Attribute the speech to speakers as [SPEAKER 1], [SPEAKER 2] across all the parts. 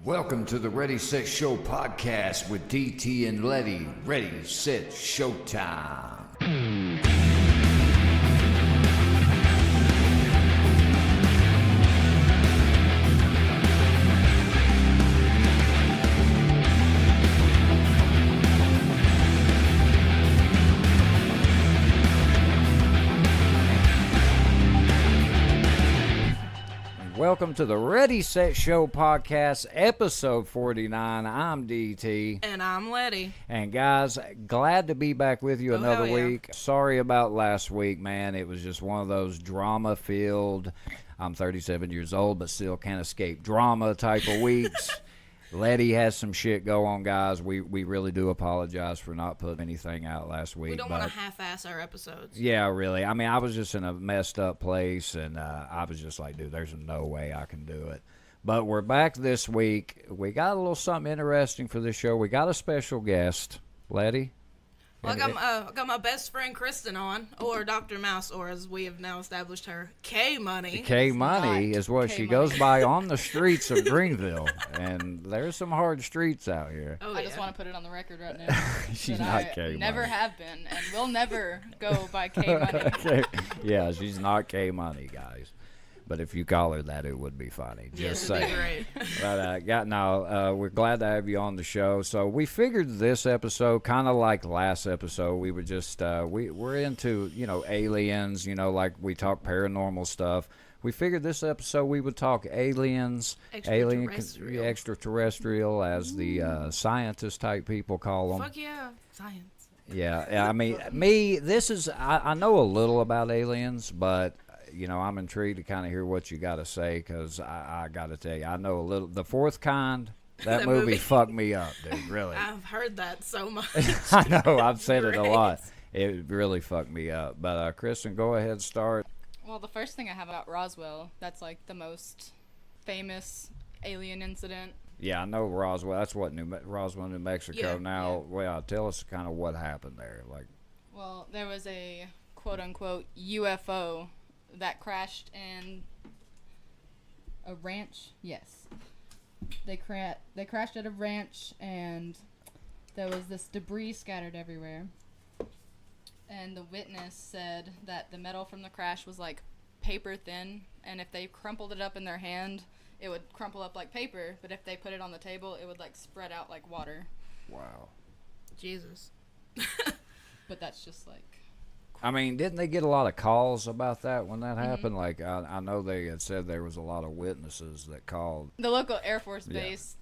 [SPEAKER 1] Welcome to the Ready, Set, Show podcast with DT and Lette. Ready, Set, Showtime. Welcome to the Ready, Set, Show podcast, episode 49. I'm DT.
[SPEAKER 2] And I'm Lette.
[SPEAKER 1] And guys, glad to be back with you another
[SPEAKER 2] hell yeah.
[SPEAKER 1] week. Sorry about last week, man. It was just one of those drama-filled, I'm 37 years old, but still can't escape drama type of weeks. Lette has some shit go on, guys. We really do apologize for not putting anything out last week.
[SPEAKER 2] We don't want to half-ass our episodes.
[SPEAKER 1] Yeah, really. I mean, I was just in a messed up place, and I was just like, dude, there's no way I can do it. But we're back this week. We got a little something interesting for this show. We got a special guest, Lette.
[SPEAKER 2] Well, I got my best friend Kristen on, or Dr. Mouse, or as we have now established her, K-Money.
[SPEAKER 1] K-Money is what she goes by on the streets of Greeneville, and there's some hard streets out here.
[SPEAKER 2] Oh,
[SPEAKER 3] I just want to put it on the record right now.
[SPEAKER 1] She's not K-Money.
[SPEAKER 3] Never have been, and will never go by K-Money.
[SPEAKER 1] Yeah, she's not K-Money, guys. But if you call her that, it would be funny. Just saying.
[SPEAKER 2] Great.
[SPEAKER 1] But we're glad to have you on the show. So we figured this episode, kind of like last episode, we would just we're into aliens, like we talk paranormal stuff. We figured this episode we would talk aliens, extraterrestrial, as the scientist type people call them.
[SPEAKER 2] Fuck yeah, science.
[SPEAKER 1] Yeah, I mean, I know a little about aliens, but I'm intrigued to kind of hear what you got to say, because I got to tell you, I know a little. The Fourth Kind, that movie fucked me up, dude, really.
[SPEAKER 2] I've heard that so much.
[SPEAKER 1] I know, I've said it a lot. It really fucked me up. But Kristen, go ahead and start.
[SPEAKER 3] Well, the first thing I have about Roswell, that's like the most famous alien incident.
[SPEAKER 1] Yeah, I know Roswell. That's what Roswell, New Mexico.
[SPEAKER 2] Yeah,
[SPEAKER 1] now, well, tell us kind of what happened there.
[SPEAKER 3] Well, there was a quote-unquote UFO that crashed in a ranch. Yes, they crashed at a ranch, and there was this debris scattered everywhere. And the witness said that the metal from the crash was like paper thin, and if they crumpled it up in their hand, it would crumple up like paper. But if they put it on the table, it would like spread out like water.
[SPEAKER 1] Wow.
[SPEAKER 2] Jesus.
[SPEAKER 3] But that's just like.
[SPEAKER 1] I mean, didn't they get a lot of calls about that when that happened? Like, I know they had said there was a lot of witnesses that called.
[SPEAKER 3] The local Air Force base,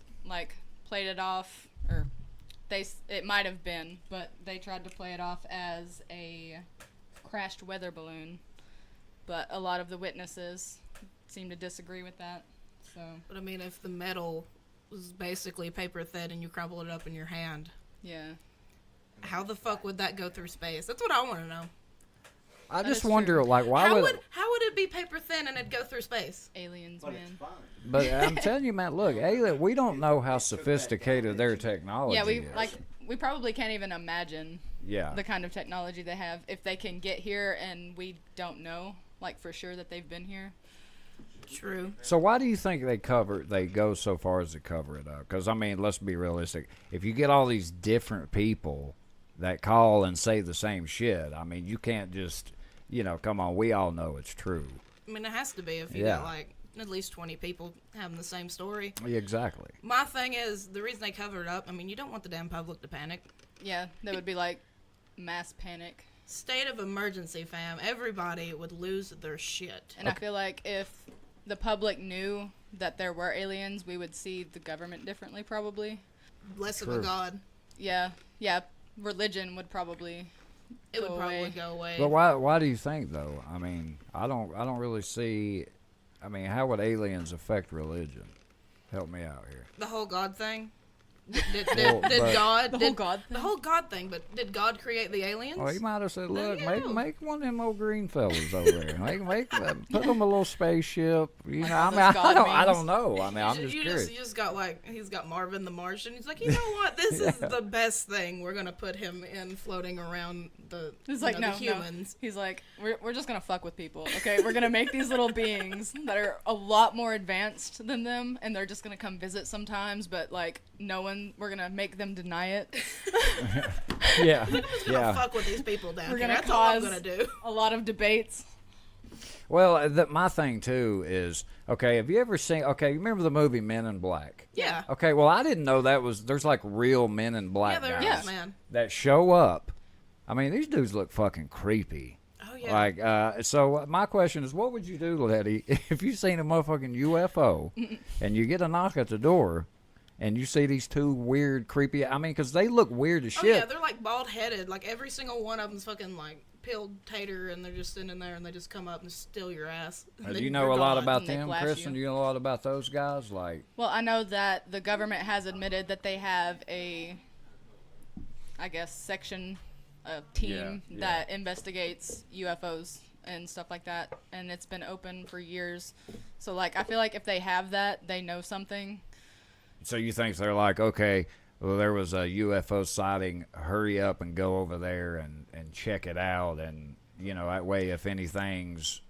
[SPEAKER 3] played it off, or it might have been, but they tried to play it off as a crashed weather balloon. But a lot of the witnesses seem to disagree with that. So.
[SPEAKER 2] But I mean, if the metal was basically paper thin and you crumple it up in your hand.
[SPEAKER 3] Yeah.
[SPEAKER 2] How the fuck would that go through space? That's what I want to know.
[SPEAKER 1] I just wonder, why
[SPEAKER 2] how would it be paper thin and it'd go through space?
[SPEAKER 3] Aliens,
[SPEAKER 4] but
[SPEAKER 3] man.
[SPEAKER 4] It's fine.
[SPEAKER 1] But I'm telling you, man, look, we don't know how sophisticated their technology is.
[SPEAKER 3] We probably can't even imagine the kind of technology they have if they can get here and we don't know, for sure that they've been here.
[SPEAKER 2] True.
[SPEAKER 1] So why do you think they go so far as to cover it up? Because, I mean, let's be realistic. If you get all these different people that call and say the same shit, I mean, you can't just, come on, we all know it's true.
[SPEAKER 2] I mean, it has to be if you got, at least 20 people having the same story.
[SPEAKER 1] Yeah, exactly.
[SPEAKER 2] My thing is, the reason they cover it up, I mean, you don't want the damn public to panic.
[SPEAKER 3] Yeah, there would be, mass panic.
[SPEAKER 2] State of emergency, fam. Everybody would lose their shit.
[SPEAKER 3] And I feel like if the public knew that there were aliens, we would see the government differently, probably.
[SPEAKER 2] Less of a god.
[SPEAKER 3] Yeah. Religion would probably
[SPEAKER 2] go away.
[SPEAKER 1] But why do you think, though? I mean, I don't really see. I mean, how would aliens affect religion? Help me out here.
[SPEAKER 2] The whole god thing? Did
[SPEAKER 1] but-
[SPEAKER 2] God?
[SPEAKER 3] The whole God
[SPEAKER 2] The
[SPEAKER 3] thing?
[SPEAKER 2] whole God thing, but did God create the aliens?
[SPEAKER 1] Well, he might have said, "Look,
[SPEAKER 2] Yeah.
[SPEAKER 1] make one of them old green fellas over there. Put them a little spaceship. You know, I
[SPEAKER 3] those
[SPEAKER 1] mean, I
[SPEAKER 3] God
[SPEAKER 1] don't
[SPEAKER 3] memes.
[SPEAKER 1] know. I mean, I'm just curious.
[SPEAKER 2] You just got like he's got Marvin the Martian. He's like, you know what? This is the best thing. We're gonna put him in floating around the
[SPEAKER 3] He's like,
[SPEAKER 2] the
[SPEAKER 3] no.
[SPEAKER 2] humans.
[SPEAKER 3] He's like, we're just gonna fuck with people, okay? We're gonna make these little beings that are a lot more advanced than them, and they're just gonna come visit sometimes, but like, we're gonna make them deny it.
[SPEAKER 1] Yeah,
[SPEAKER 2] Gonna
[SPEAKER 1] yeah.
[SPEAKER 2] fuck with these people down
[SPEAKER 3] We're
[SPEAKER 2] here.
[SPEAKER 3] gonna
[SPEAKER 2] That's all I'm
[SPEAKER 3] cause
[SPEAKER 2] gonna do.
[SPEAKER 3] a lot of debates.
[SPEAKER 1] Well, my thing too is okay. Have you ever seen? Okay, you remember the movie Men in Black?
[SPEAKER 2] Yeah.
[SPEAKER 1] Okay, well, I didn't know that was. There's like real Men in Black
[SPEAKER 2] Yeah, there
[SPEAKER 1] guys
[SPEAKER 2] is, man.
[SPEAKER 1] that show up. I mean, these dudes look fucking creepy.
[SPEAKER 2] Oh yeah.
[SPEAKER 1] Like, so my question is, what would you do, Letty, if you seen a motherfucking UFO and you get a knock at the door and you see these two weird, creepy, I mean, because they look weird as
[SPEAKER 2] Oh
[SPEAKER 1] shit.
[SPEAKER 2] yeah, they're like bald headed. Like every single one of them's fucking like peeled tater, and they're just sitting there, and they just come up and steal your ass. And
[SPEAKER 1] Do
[SPEAKER 2] then
[SPEAKER 1] you know
[SPEAKER 2] you're
[SPEAKER 1] a lot
[SPEAKER 2] gone.
[SPEAKER 1] about
[SPEAKER 3] and they
[SPEAKER 1] them,
[SPEAKER 3] flash
[SPEAKER 1] Kristen?
[SPEAKER 3] you.
[SPEAKER 1] Do you know a lot about those guys? Like,
[SPEAKER 3] Well, I know that the government has admitted that they have a, I guess, section, a team
[SPEAKER 1] Yeah.
[SPEAKER 3] that investigates UFOs and stuff like that, and it's been open for years. So, like, I feel like if they have that, they know something.
[SPEAKER 1] so you think they're like, okay, well, there was a UFO sighting, hurry up and go over there and check it out, and, you know, that way if anything's,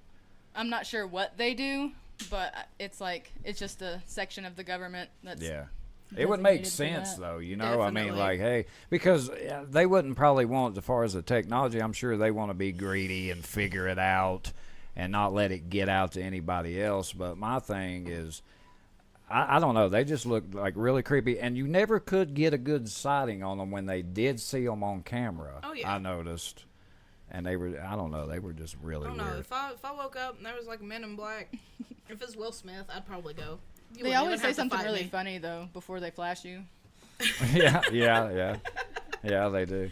[SPEAKER 3] I'm not sure what they do, but it's like, it's just a section of the government that's...
[SPEAKER 1] yeah. It would make
[SPEAKER 3] designated for
[SPEAKER 1] sense,
[SPEAKER 3] that.
[SPEAKER 1] though, you know. I mean,
[SPEAKER 2] Definitely.
[SPEAKER 1] like, hey, because they wouldn't probably want, as far as the technology, I'm sure they want to be greedy and figure it out and not let it get out to anybody else. But my thing is, I don't know. They just look like really creepy, and you never could get a good sighting on them when they did see them on camera.
[SPEAKER 2] Oh, yeah.
[SPEAKER 1] I noticed, and they were, I don't know, they were just really
[SPEAKER 2] I don't know.
[SPEAKER 1] weird.
[SPEAKER 2] If I woke up and there was like Men in Black, if it's Will Smith, I'd probably go. You
[SPEAKER 3] They
[SPEAKER 2] wouldn't
[SPEAKER 3] always
[SPEAKER 2] even
[SPEAKER 3] say
[SPEAKER 2] have to
[SPEAKER 3] something
[SPEAKER 2] fight
[SPEAKER 3] really
[SPEAKER 2] me.
[SPEAKER 3] funny, though, before they flash you.
[SPEAKER 1] Yeah, they do.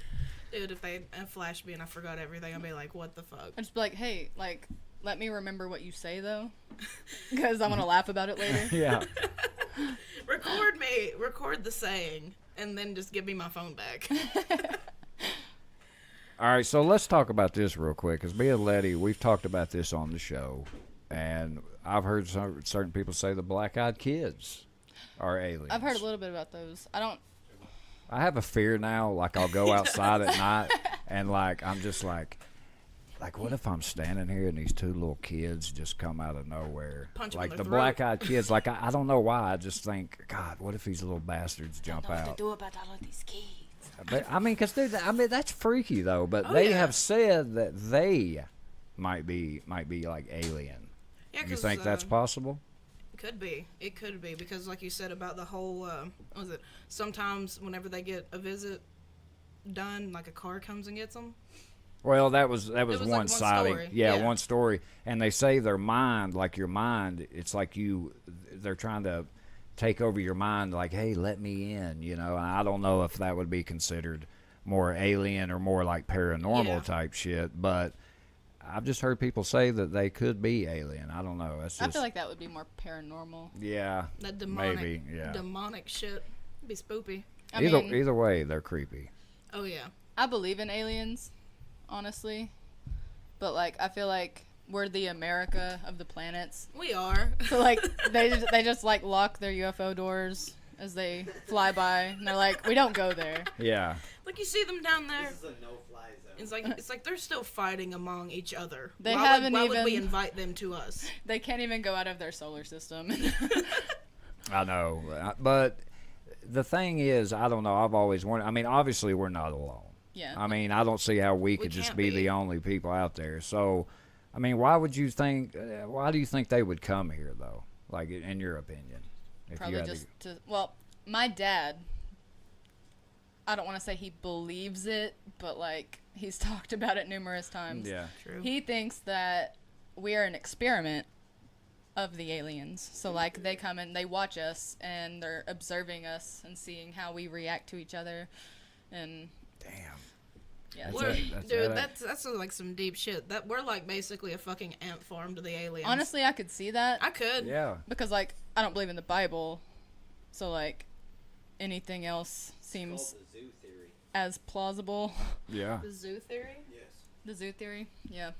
[SPEAKER 2] Dude, if they flashed me and I forgot everything, I'd be like, what the fuck?
[SPEAKER 3] I'd just be like, hey, like, let me remember what you say, though, because I'm going to laugh about it later.
[SPEAKER 1] Yeah.
[SPEAKER 2] Record the saying, and then just give me my phone back.
[SPEAKER 1] All right, so let's talk about this real quick, because me and Letty, we've talked about this on the show, and I've heard certain people say the black-eyed kids are aliens.
[SPEAKER 3] I've heard a little bit about those.
[SPEAKER 1] I have a fear now, like I'll go outside at night, and like I'm just like what if I'm standing here and these two little kids just come out of nowhere?
[SPEAKER 2] Punch 'em
[SPEAKER 1] like
[SPEAKER 2] in
[SPEAKER 1] the
[SPEAKER 2] their throat.
[SPEAKER 1] black-eyed kids, like I don't know why, I just think, God, what if these little bastards jump
[SPEAKER 3] What to
[SPEAKER 1] out?
[SPEAKER 3] do about all of these kids?
[SPEAKER 1] But, I mean, because that's freaky though. But
[SPEAKER 2] Oh,
[SPEAKER 1] they
[SPEAKER 2] yeah.
[SPEAKER 1] have said that they might be like alien.
[SPEAKER 2] Yeah,
[SPEAKER 1] You
[SPEAKER 2] 'cause,
[SPEAKER 1] think that's possible?
[SPEAKER 2] Could be. It could be because, like you said about the whole, what was it? Sometimes whenever they get a visit done, like a car comes and gets them.
[SPEAKER 1] Well, that was
[SPEAKER 2] was like
[SPEAKER 1] one
[SPEAKER 2] one
[SPEAKER 1] sighting.
[SPEAKER 2] story.
[SPEAKER 1] Yeah,
[SPEAKER 2] Yeah.
[SPEAKER 1] one story. And they say their mind, like your mind, it's like they're trying to take over your mind. Like, hey, let me in. You know, and I don't know if that would be considered more alien or more like paranormal
[SPEAKER 2] Yeah.
[SPEAKER 1] type shit, but I've just heard people say that they could be alien. I don't know. That's just,
[SPEAKER 3] I feel like that would be more paranormal.
[SPEAKER 1] yeah,
[SPEAKER 2] That demonic,
[SPEAKER 1] maybe, yeah.
[SPEAKER 2] demonic shit. It'd be spoopy.
[SPEAKER 3] I
[SPEAKER 1] either
[SPEAKER 3] mean,
[SPEAKER 1] either way, they're creepy.
[SPEAKER 2] Oh yeah.
[SPEAKER 3] I believe in aliens, honestly, but like I feel like we're the America of the planets.
[SPEAKER 2] We are.
[SPEAKER 3] So like they just like lock their UFO doors as they fly by, and they're like, we don't go there.
[SPEAKER 1] Yeah.
[SPEAKER 2] Like you see them down there.
[SPEAKER 4] This is a no-fly zone.
[SPEAKER 2] It's like they're still fighting among each other.
[SPEAKER 3] They
[SPEAKER 2] why
[SPEAKER 3] haven't
[SPEAKER 2] why would we
[SPEAKER 3] even-
[SPEAKER 2] invite them to us?
[SPEAKER 3] They can't even go out of their solar system.
[SPEAKER 1] I know, but the thing is, I don't know. I've always wondered. I mean, obviously, we're not alone.
[SPEAKER 3] Yeah.
[SPEAKER 1] I mean, I don't see how we could just
[SPEAKER 2] can't
[SPEAKER 1] be
[SPEAKER 2] be.
[SPEAKER 1] the only people out there. So, I mean, why would you think? Why do you think they would come here, though? Like, in your opinion, if
[SPEAKER 3] Probably
[SPEAKER 1] had to-
[SPEAKER 3] just to, well, my dad, I don't want to say he believes it, but like he's talked about it numerous times.
[SPEAKER 1] yeah.
[SPEAKER 2] True.
[SPEAKER 3] He thinks that we are an experiment of the aliens. So like they come and they watch us and they're observing us and seeing how we react to each other. And
[SPEAKER 1] Damn.
[SPEAKER 3] yeah,
[SPEAKER 1] That's
[SPEAKER 2] We're-
[SPEAKER 1] it. That's
[SPEAKER 2] dude,
[SPEAKER 1] it.
[SPEAKER 2] that's like some deep shit. That we're like basically a fucking ant farm to the aliens.
[SPEAKER 3] honestly, I could see that
[SPEAKER 2] I could.
[SPEAKER 1] Yeah.
[SPEAKER 3] because like I don't believe in the Bible. So like anything else seems
[SPEAKER 4] It's called the zoo theory.
[SPEAKER 3] as plausible.
[SPEAKER 1] Yeah.
[SPEAKER 2] The zoo theory.
[SPEAKER 4] Yes.
[SPEAKER 3] The zoo theory, yeah.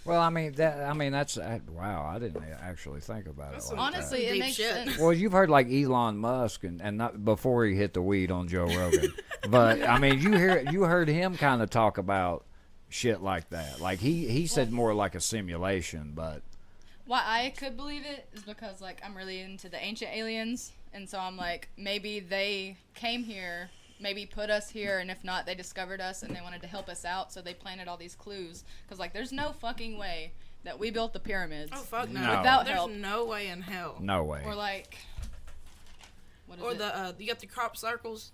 [SPEAKER 1] Well, I mean that's wow. I didn't actually think about
[SPEAKER 2] That's
[SPEAKER 1] it. Like
[SPEAKER 3] Honestly, it
[SPEAKER 2] Deep
[SPEAKER 3] makes
[SPEAKER 2] shit.
[SPEAKER 3] sense.
[SPEAKER 1] that. Well, you've heard like Elon Musk and not before he hit the weed on Joe Rogan, but I mean you heard him kind of talk about shit like that. Like he said more like a simulation, but
[SPEAKER 3] Why I could believe it is because, like, I'm really into the ancient aliens, and so I'm like, maybe they came here, maybe put us here, and if not, they discovered us and they wanted to help us out, so they planted all these clues. Because, like, there's no fucking way that we built the pyramids.
[SPEAKER 2] Oh fuck no!
[SPEAKER 1] No.
[SPEAKER 3] Without
[SPEAKER 2] There's
[SPEAKER 3] help.
[SPEAKER 2] no way in hell.
[SPEAKER 1] no way.
[SPEAKER 3] Or, like, what is
[SPEAKER 2] Or
[SPEAKER 3] it?
[SPEAKER 2] the you got the crop circles,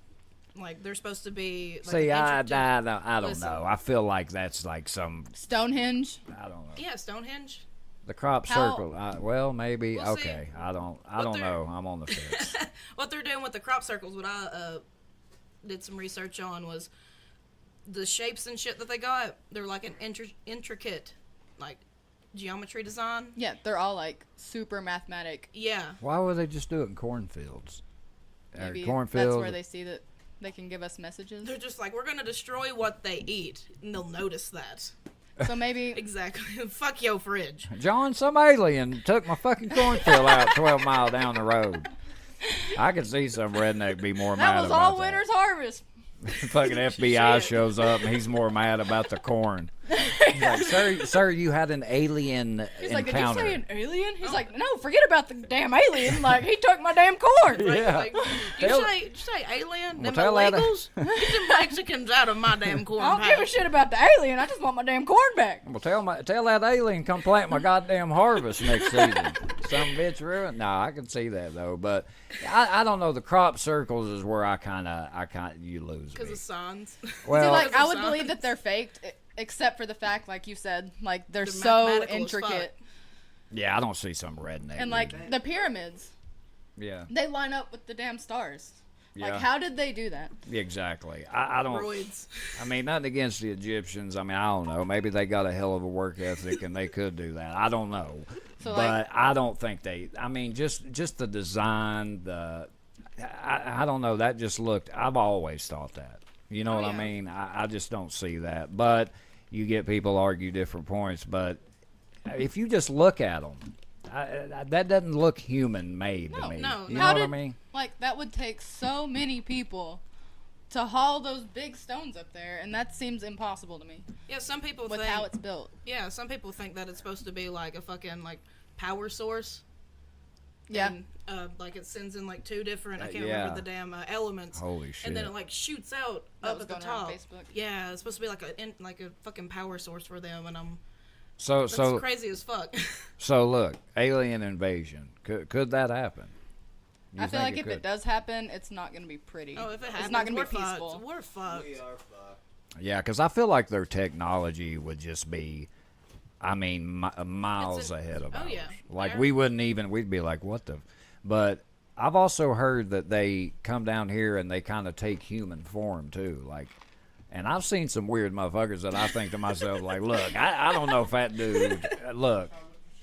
[SPEAKER 2] like they're supposed to be. Like
[SPEAKER 1] See,
[SPEAKER 2] an
[SPEAKER 1] I
[SPEAKER 2] ancient-
[SPEAKER 1] don't
[SPEAKER 2] Listen.
[SPEAKER 1] know. I feel like that's like some
[SPEAKER 3] Stonehenge?
[SPEAKER 1] I don't know.
[SPEAKER 2] Yeah, Stonehenge.
[SPEAKER 1] The crop
[SPEAKER 3] How-
[SPEAKER 1] circle. Well, maybe.
[SPEAKER 2] We'll see.
[SPEAKER 1] Okay. I don't
[SPEAKER 2] they're-
[SPEAKER 1] know. I'm on the fence.
[SPEAKER 2] What they're doing with the crop circles, what I did some research on, was the shapes and shit that they got. They're like an intricate, like geometry design.
[SPEAKER 3] Yeah, they're all, like, super mathematic.
[SPEAKER 2] Yeah.
[SPEAKER 1] Why would they just do it in cornfields?
[SPEAKER 3] Maybe
[SPEAKER 1] Cornfield.
[SPEAKER 3] that's where they see that they can give us messages.
[SPEAKER 2] They're just like, we're gonna destroy what they eat, and they'll notice that.
[SPEAKER 3] So maybe
[SPEAKER 2] Exactly. Fuck your fridge.
[SPEAKER 1] John, some alien took my fucking cornfield out 12 mile down the road. I could see some redneck be more
[SPEAKER 3] that
[SPEAKER 1] mad
[SPEAKER 3] was
[SPEAKER 1] about
[SPEAKER 3] all
[SPEAKER 1] that.
[SPEAKER 3] winter's harvest.
[SPEAKER 1] Fucking FBI
[SPEAKER 2] Shit.
[SPEAKER 1] shows up and he's more mad about the corn. He's like, sir, you had an alien
[SPEAKER 3] He's like, did you
[SPEAKER 1] encounter.
[SPEAKER 3] say an alien? He's like, no, forget about the damn alien. Like, he took my damn corn.
[SPEAKER 2] Like,
[SPEAKER 1] Yeah.
[SPEAKER 2] like,
[SPEAKER 1] Tell-
[SPEAKER 2] you say alien? Them
[SPEAKER 1] tell that-
[SPEAKER 2] illegals? Get them Mexicans out of my damn corn
[SPEAKER 3] I don't give a
[SPEAKER 2] patch.
[SPEAKER 3] shit about the alien. I just want my damn corn back.
[SPEAKER 1] Well, tell that alien come plant my goddamn harvest next season. Some bitch ruined. No, I can see that though, but I don't know. The crop circles is where I kind of you lose
[SPEAKER 2] Because
[SPEAKER 1] me.
[SPEAKER 2] of signs.
[SPEAKER 1] Well,
[SPEAKER 3] See, like,
[SPEAKER 2] Because
[SPEAKER 3] I
[SPEAKER 2] of
[SPEAKER 3] would
[SPEAKER 2] signs.
[SPEAKER 3] believe that they're faked, except for the fact, like you said, like, they're
[SPEAKER 2] They're
[SPEAKER 3] so
[SPEAKER 2] mathematical as
[SPEAKER 3] intricate.
[SPEAKER 1] yeah, I don't see some redneck.
[SPEAKER 3] And, like, the pyramids,
[SPEAKER 1] yeah,
[SPEAKER 3] they line up with the damn stars. Like,
[SPEAKER 1] Yeah.
[SPEAKER 3] how did they do that?
[SPEAKER 1] exactly. I don't.
[SPEAKER 2] Roids.
[SPEAKER 1] I mean, nothing against the Egyptians. I mean, I don't know. Maybe they got a hell of a work ethic and they could do that. I don't know.
[SPEAKER 3] So,
[SPEAKER 1] but
[SPEAKER 3] like-
[SPEAKER 1] I don't think they. I mean, just the design. I don't know. That just looked. I've always thought that. You know
[SPEAKER 2] Oh,
[SPEAKER 1] what I
[SPEAKER 2] yeah.
[SPEAKER 1] mean? I just don't see that. But you get people argue different points. But if you just look at them, that doesn't look human made to
[SPEAKER 2] No,
[SPEAKER 1] me.
[SPEAKER 2] no,
[SPEAKER 1] You
[SPEAKER 2] no.
[SPEAKER 1] know
[SPEAKER 3] How
[SPEAKER 1] what I
[SPEAKER 3] did-
[SPEAKER 1] mean?
[SPEAKER 3] Like, that would take so many people to haul those big stones up there, and that seems impossible to me
[SPEAKER 2] Yeah, some people
[SPEAKER 3] with
[SPEAKER 2] think.
[SPEAKER 3] how it's built.
[SPEAKER 2] Yeah, some people think that it's supposed to be like a fucking like power source.
[SPEAKER 3] Yeah.
[SPEAKER 2] And, like it sends in like two different. I can't
[SPEAKER 1] yeah.
[SPEAKER 2] remember the damn elements.
[SPEAKER 1] Holy shit.
[SPEAKER 2] And then it like shoots out
[SPEAKER 3] That
[SPEAKER 2] up
[SPEAKER 3] was
[SPEAKER 2] at the
[SPEAKER 3] going around
[SPEAKER 2] top.
[SPEAKER 3] Facebook.
[SPEAKER 2] Yeah, it's supposed to be like a fucking power source for them, and
[SPEAKER 1] So
[SPEAKER 2] that's crazy as fuck.
[SPEAKER 1] So look, alien invasion. Could that happen? You
[SPEAKER 3] I feel
[SPEAKER 1] think
[SPEAKER 3] like if it
[SPEAKER 1] could?
[SPEAKER 3] does happen, it's not going to be pretty.
[SPEAKER 2] Oh, if it happens,
[SPEAKER 3] it's not going to
[SPEAKER 2] we're
[SPEAKER 3] be peaceful.
[SPEAKER 2] Fucked. We're fucked.
[SPEAKER 4] We are fucked.
[SPEAKER 1] Yeah, because I feel like their technology would just be, I mean, miles ahead of
[SPEAKER 2] oh,
[SPEAKER 1] ours.
[SPEAKER 2] yeah.
[SPEAKER 1] Like
[SPEAKER 2] They're-
[SPEAKER 1] we wouldn't even. We'd be like, what the? But I've also heard that they come down here and they kind of take human form too. Like, and I've seen some weird motherfuckers that I think to myself, like, look, I don't know if that dude. Look,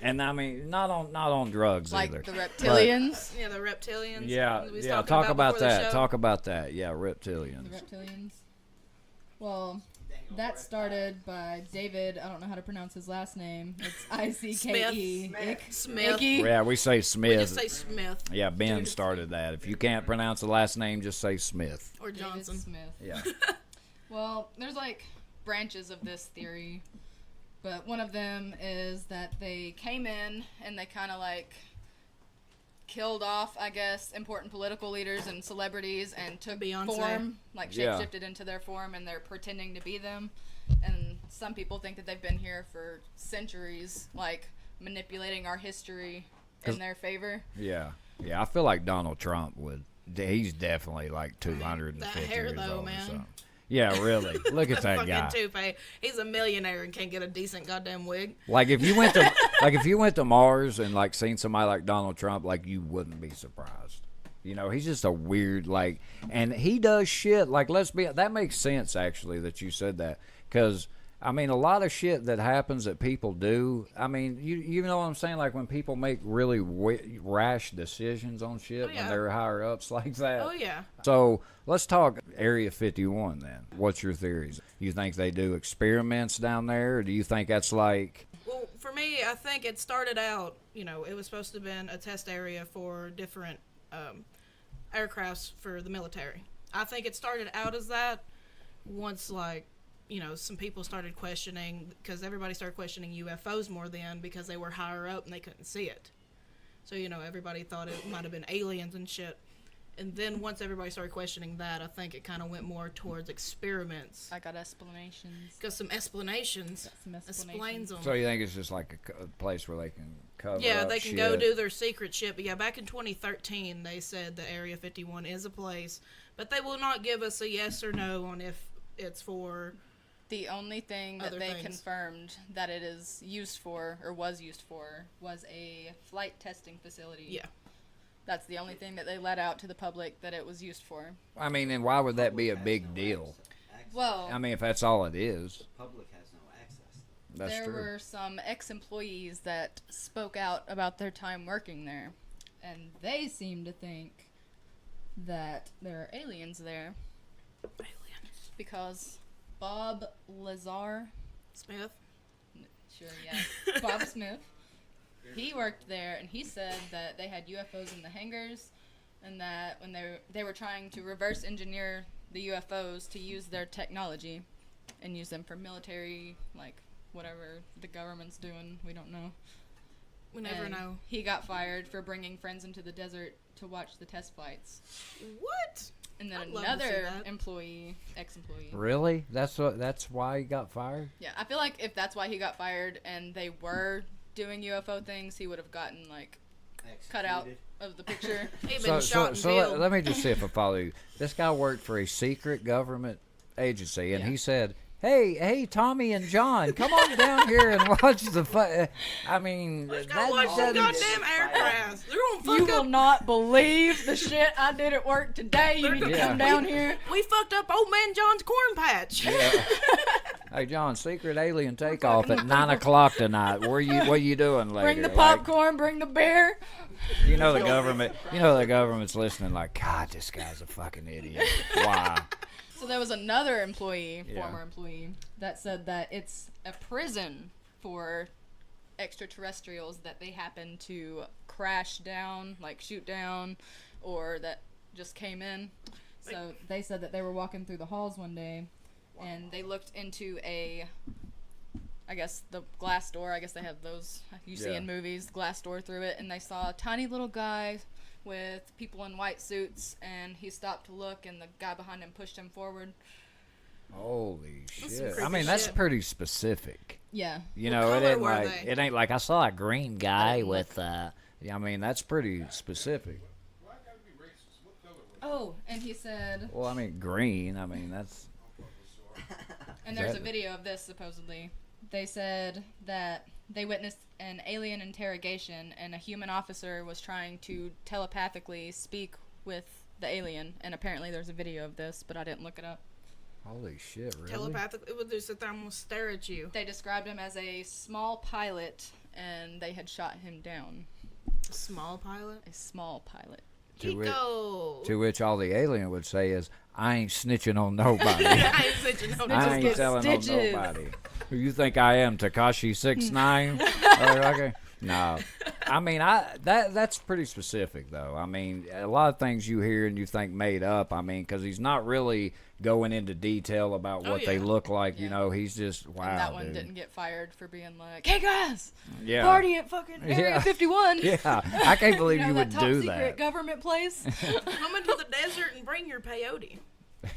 [SPEAKER 1] and I mean, not on drugs
[SPEAKER 3] Like
[SPEAKER 1] either.
[SPEAKER 3] the reptilians.
[SPEAKER 2] Yeah, the reptilians.
[SPEAKER 1] Yeah,
[SPEAKER 2] we was
[SPEAKER 1] yeah.
[SPEAKER 2] talking
[SPEAKER 1] Talk about
[SPEAKER 2] before the
[SPEAKER 1] that.
[SPEAKER 2] show.
[SPEAKER 1] Talk about that. Yeah, reptilians.
[SPEAKER 3] The reptilians. Well, that started by David. I don't know how to pronounce his last name. It's Ickee.
[SPEAKER 2] Smith.
[SPEAKER 3] Icky.
[SPEAKER 1] Yeah, we say
[SPEAKER 2] We
[SPEAKER 1] Smith.
[SPEAKER 2] just say Smith
[SPEAKER 1] Yeah, Ben started that. If you can't pronounce the last name, just say Smith.
[SPEAKER 2] or
[SPEAKER 3] David
[SPEAKER 2] Johnson.
[SPEAKER 3] Smith.
[SPEAKER 1] Yeah.
[SPEAKER 3] Well, there's like branches of this theory, but one of them is that they came in and they kind of like killed off, I guess, important political leaders and celebrities and took
[SPEAKER 2] Beyonce.
[SPEAKER 3] form, like
[SPEAKER 1] Yeah.
[SPEAKER 3] shapeshifted into their form, and they're pretending to be them. And some people think that they've been here for centuries, like manipulating our history in their favor.
[SPEAKER 1] Yeah. Yeah, I feel like Donald Trump would. He's definitely like 250
[SPEAKER 2] That hair,
[SPEAKER 1] years
[SPEAKER 2] though,
[SPEAKER 1] old
[SPEAKER 2] man.
[SPEAKER 1] or something. Yeah, really. Look at that
[SPEAKER 2] Fucking
[SPEAKER 1] guy.
[SPEAKER 2] toupee. He's a millionaire and can't get a decent goddamn wig.
[SPEAKER 1] Like if you went to Mars and like seen somebody like Donald Trump, like you wouldn't be surprised. You know, he's just a weird like, and he does shit like that makes sense actually that you said that because I mean, a lot of shit that happens that people do. I mean, you know what I'm saying? Like when people make really rash decisions on shit when they're higher ups like that.
[SPEAKER 2] Oh, yeah.
[SPEAKER 1] So let's talk Area 51 then. What's your theories? You think they do experiments down there, or do you think that's like...
[SPEAKER 2] Well, for me, I think it started out, you know, it was supposed to have been a test area for different aircrafts for the military. I think it started out as that once, like, you know, some people started questioning, because everybody started questioning UFOs more then because they were higher up and they couldn't see it. So, you know, everybody thought it might have been aliens and shit. And then once everybody started questioning that, I think it kind of went more towards experiments.
[SPEAKER 3] I got explanations.
[SPEAKER 2] Because some explanations explains them.
[SPEAKER 1] So you think it's just like a place where they can cover
[SPEAKER 2] Yeah,
[SPEAKER 1] up
[SPEAKER 2] they can
[SPEAKER 1] shit?
[SPEAKER 2] go do their secret shit. But yeah, back in 2013, they said the Area 51 is a place. But they will not give us a yes or no on if it's for...
[SPEAKER 3] The only thing that
[SPEAKER 2] Other
[SPEAKER 3] they
[SPEAKER 2] things.
[SPEAKER 3] confirmed that it is used for, or was used for, was a flight testing facility.
[SPEAKER 2] Yeah.
[SPEAKER 3] That's the only thing that they let out to the public that it was used for.
[SPEAKER 1] I mean, and why would that be a big deal?
[SPEAKER 3] Well,
[SPEAKER 1] I mean, if that's all it is.
[SPEAKER 4] The public has no access.
[SPEAKER 1] That's
[SPEAKER 3] there
[SPEAKER 1] true.
[SPEAKER 3] were some ex-employees that spoke out about their time working there, and they seem to think that there are aliens there.
[SPEAKER 2] Aliens.
[SPEAKER 3] Because Bob Lazar,
[SPEAKER 2] Smith.
[SPEAKER 3] sure, yeah, Bob Smith, he worked there, and he said that they had UFOs in the hangars, and that when they were trying to reverse engineer the UFOs to use their technology and use them for military, like whatever the government's doing, we don't know.
[SPEAKER 2] We never
[SPEAKER 3] And
[SPEAKER 2] know.
[SPEAKER 3] He got fired for bringing friends into the desert to watch the test flights.
[SPEAKER 2] What?
[SPEAKER 3] And then
[SPEAKER 2] I'd love to see
[SPEAKER 3] another
[SPEAKER 2] that.
[SPEAKER 3] employee, ex-employee.
[SPEAKER 1] Really? That's why he got fired?
[SPEAKER 3] Yeah, I feel like if that's why he got fired and they were doing UFO things, he would have gotten, like, cut out of the picture.
[SPEAKER 2] He been shot and
[SPEAKER 1] So
[SPEAKER 2] killed.
[SPEAKER 1] let me just see if I follow you. This guy worked for a secret government agency, and he said, Hey, Tommy and John, come on down here and watch the I mean,
[SPEAKER 2] Let's go
[SPEAKER 1] that
[SPEAKER 2] watch some
[SPEAKER 1] doesn't-
[SPEAKER 2] goddamn aircrafts. They're gonna
[SPEAKER 3] You
[SPEAKER 2] fuck
[SPEAKER 3] will
[SPEAKER 2] up.
[SPEAKER 3] not believe the shit I did at work today. You need to
[SPEAKER 1] Yeah.
[SPEAKER 3] come down here.
[SPEAKER 2] We fucked up old man John's corn patch.
[SPEAKER 1] Hey, John, secret alien takeoff at 9 o'clock tonight. What are you doing later?
[SPEAKER 3] Bring the
[SPEAKER 1] Like,
[SPEAKER 3] popcorn, bring the beer.
[SPEAKER 1] you know the government's listening like, God, this guy's a fucking idiot. Why?
[SPEAKER 3] So there was another employee,
[SPEAKER 1] Yeah.
[SPEAKER 3] former employee, that said that it's a prison for extraterrestrials that they happen to crash down, like shoot down, or that just came in. So they said that they were walking through the halls one day, and they looked into I guess the glass door. I guess they have those you see
[SPEAKER 1] Yeah.
[SPEAKER 3] in movies, glass door through it, and they saw a tiny little guy with people in white suits, and he stopped to look, and the guy behind him pushed him forward.
[SPEAKER 1] Holy
[SPEAKER 2] That's some
[SPEAKER 1] shit! I
[SPEAKER 2] creepy
[SPEAKER 1] mean, that's
[SPEAKER 2] shit.
[SPEAKER 1] pretty specific.
[SPEAKER 3] Yeah.
[SPEAKER 1] You
[SPEAKER 2] What
[SPEAKER 1] know,
[SPEAKER 2] color
[SPEAKER 1] it ain't
[SPEAKER 2] were
[SPEAKER 1] like
[SPEAKER 2] they?
[SPEAKER 1] it ain't like I saw a green guy with. I mean, that's pretty specific.
[SPEAKER 3] Oh, and he said,
[SPEAKER 1] Well, I mean, green. I mean, that's.
[SPEAKER 3] and there's a
[SPEAKER 1] Exactly.
[SPEAKER 3] video of this supposedly. They said that they witnessed an alien interrogation, and a human officer was trying to telepathically speak with the alien, and apparently there's a video of this, but I didn't look it up.
[SPEAKER 1] Holy shit! Really?
[SPEAKER 2] Telepathically, it would just sit there and almost stare at you.
[SPEAKER 3] They described him as a small pilot, and they had shot him down.
[SPEAKER 2] Small pilot.
[SPEAKER 3] A small pilot.
[SPEAKER 1] To which-
[SPEAKER 2] Kiko.
[SPEAKER 1] To which all the alien would say is, "I ain't snitching on nobody.
[SPEAKER 2] I ain't switching no
[SPEAKER 1] I ain't
[SPEAKER 3] get
[SPEAKER 1] telling on
[SPEAKER 3] stitches."
[SPEAKER 1] nobody. Who you think I am, Tekashi 6ix9ine? Okay. No, I mean that's pretty specific though. I mean, a lot of things you hear and you think made up. I mean, because he's not really going into detail about
[SPEAKER 2] Oh,
[SPEAKER 1] what they
[SPEAKER 2] yeah.
[SPEAKER 1] look like. You
[SPEAKER 3] Yeah.
[SPEAKER 1] know, he's just wow.
[SPEAKER 3] And that one
[SPEAKER 1] dude.
[SPEAKER 3] didn't get fired for being like, "Hey guys,
[SPEAKER 1] Yeah.
[SPEAKER 3] party at fucking Area
[SPEAKER 1] Yeah.
[SPEAKER 3] 51."
[SPEAKER 1] Yeah, I can't believe
[SPEAKER 3] you know,
[SPEAKER 1] you
[SPEAKER 3] that
[SPEAKER 1] would
[SPEAKER 3] top
[SPEAKER 1] do
[SPEAKER 3] secret
[SPEAKER 1] that.
[SPEAKER 3] government place.
[SPEAKER 2] Come into the desert and bring your peyote.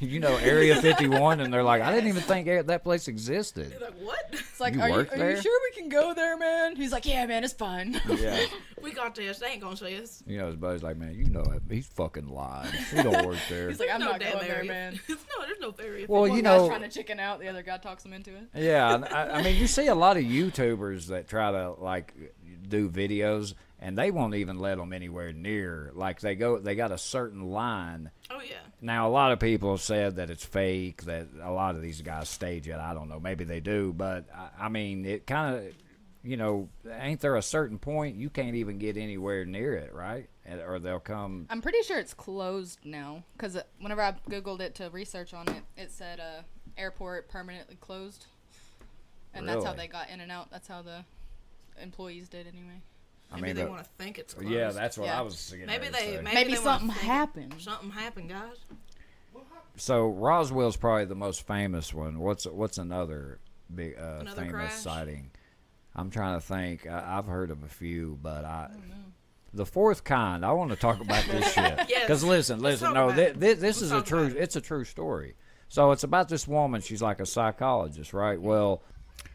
[SPEAKER 1] You know, Area 51, and they're like, I didn't even think that place existed.
[SPEAKER 2] You're like, what?
[SPEAKER 3] It's like,
[SPEAKER 1] You
[SPEAKER 3] are
[SPEAKER 1] work
[SPEAKER 3] you
[SPEAKER 1] there?
[SPEAKER 3] sure we can go there, man? He's like, yeah, man, it's fine.
[SPEAKER 1] Yeah.
[SPEAKER 2] We got this. They ain't gonna see us.
[SPEAKER 1] You know, his buddy's like, man, you know, he's fucking lying. He don't work there.
[SPEAKER 3] He's like, I'm
[SPEAKER 2] no
[SPEAKER 3] not
[SPEAKER 2] damn
[SPEAKER 3] going there,
[SPEAKER 2] area.
[SPEAKER 3] man.
[SPEAKER 2] No, there's no area.
[SPEAKER 1] Well,
[SPEAKER 3] One
[SPEAKER 1] you
[SPEAKER 3] guy's
[SPEAKER 1] know,
[SPEAKER 3] trying to chicken out, the other guy talks him into it.
[SPEAKER 1] yeah, I mean, you see a lot of YouTubers that try to like do videos, and they won't even let them anywhere near. Like they got a certain line,
[SPEAKER 2] Oh yeah.
[SPEAKER 1] Now, a lot of people have said that it's fake, that a lot of these guys stage it. I don't know. Maybe they do. But, I mean, it kind of, ain't there a certain point you can't even get anywhere near it, right? Or they'll come.
[SPEAKER 3] I'm pretty sure it's closed now. Because whenever I Googled it to research on it, it said airport permanently closed. And that's how
[SPEAKER 1] Really?
[SPEAKER 3] they got in and out. That's how the employees did anyway.
[SPEAKER 2] Maybe they want to think it's closed.
[SPEAKER 1] Yeah, that's what
[SPEAKER 3] Yeah.
[SPEAKER 1] I was thinking.
[SPEAKER 2] Maybe they
[SPEAKER 3] Maybe
[SPEAKER 2] they
[SPEAKER 3] something
[SPEAKER 2] wanna think
[SPEAKER 3] happened.
[SPEAKER 2] Something happened, guys.
[SPEAKER 1] So Roswell's probably the most famous one. What's another big
[SPEAKER 2] Another
[SPEAKER 1] famous
[SPEAKER 2] crash?
[SPEAKER 1] sighting? I'm trying to think. I've heard of a few, but the fourth kind. I want to talk about this shit.
[SPEAKER 2] Yes.
[SPEAKER 1] Because listen.
[SPEAKER 2] Let's talk
[SPEAKER 1] No,
[SPEAKER 2] about it.
[SPEAKER 1] this
[SPEAKER 2] Let's
[SPEAKER 1] is a
[SPEAKER 2] talk
[SPEAKER 1] true.
[SPEAKER 2] about it.
[SPEAKER 1] It's a true story. So it's about this woman. She's like a psychologist, right? Well,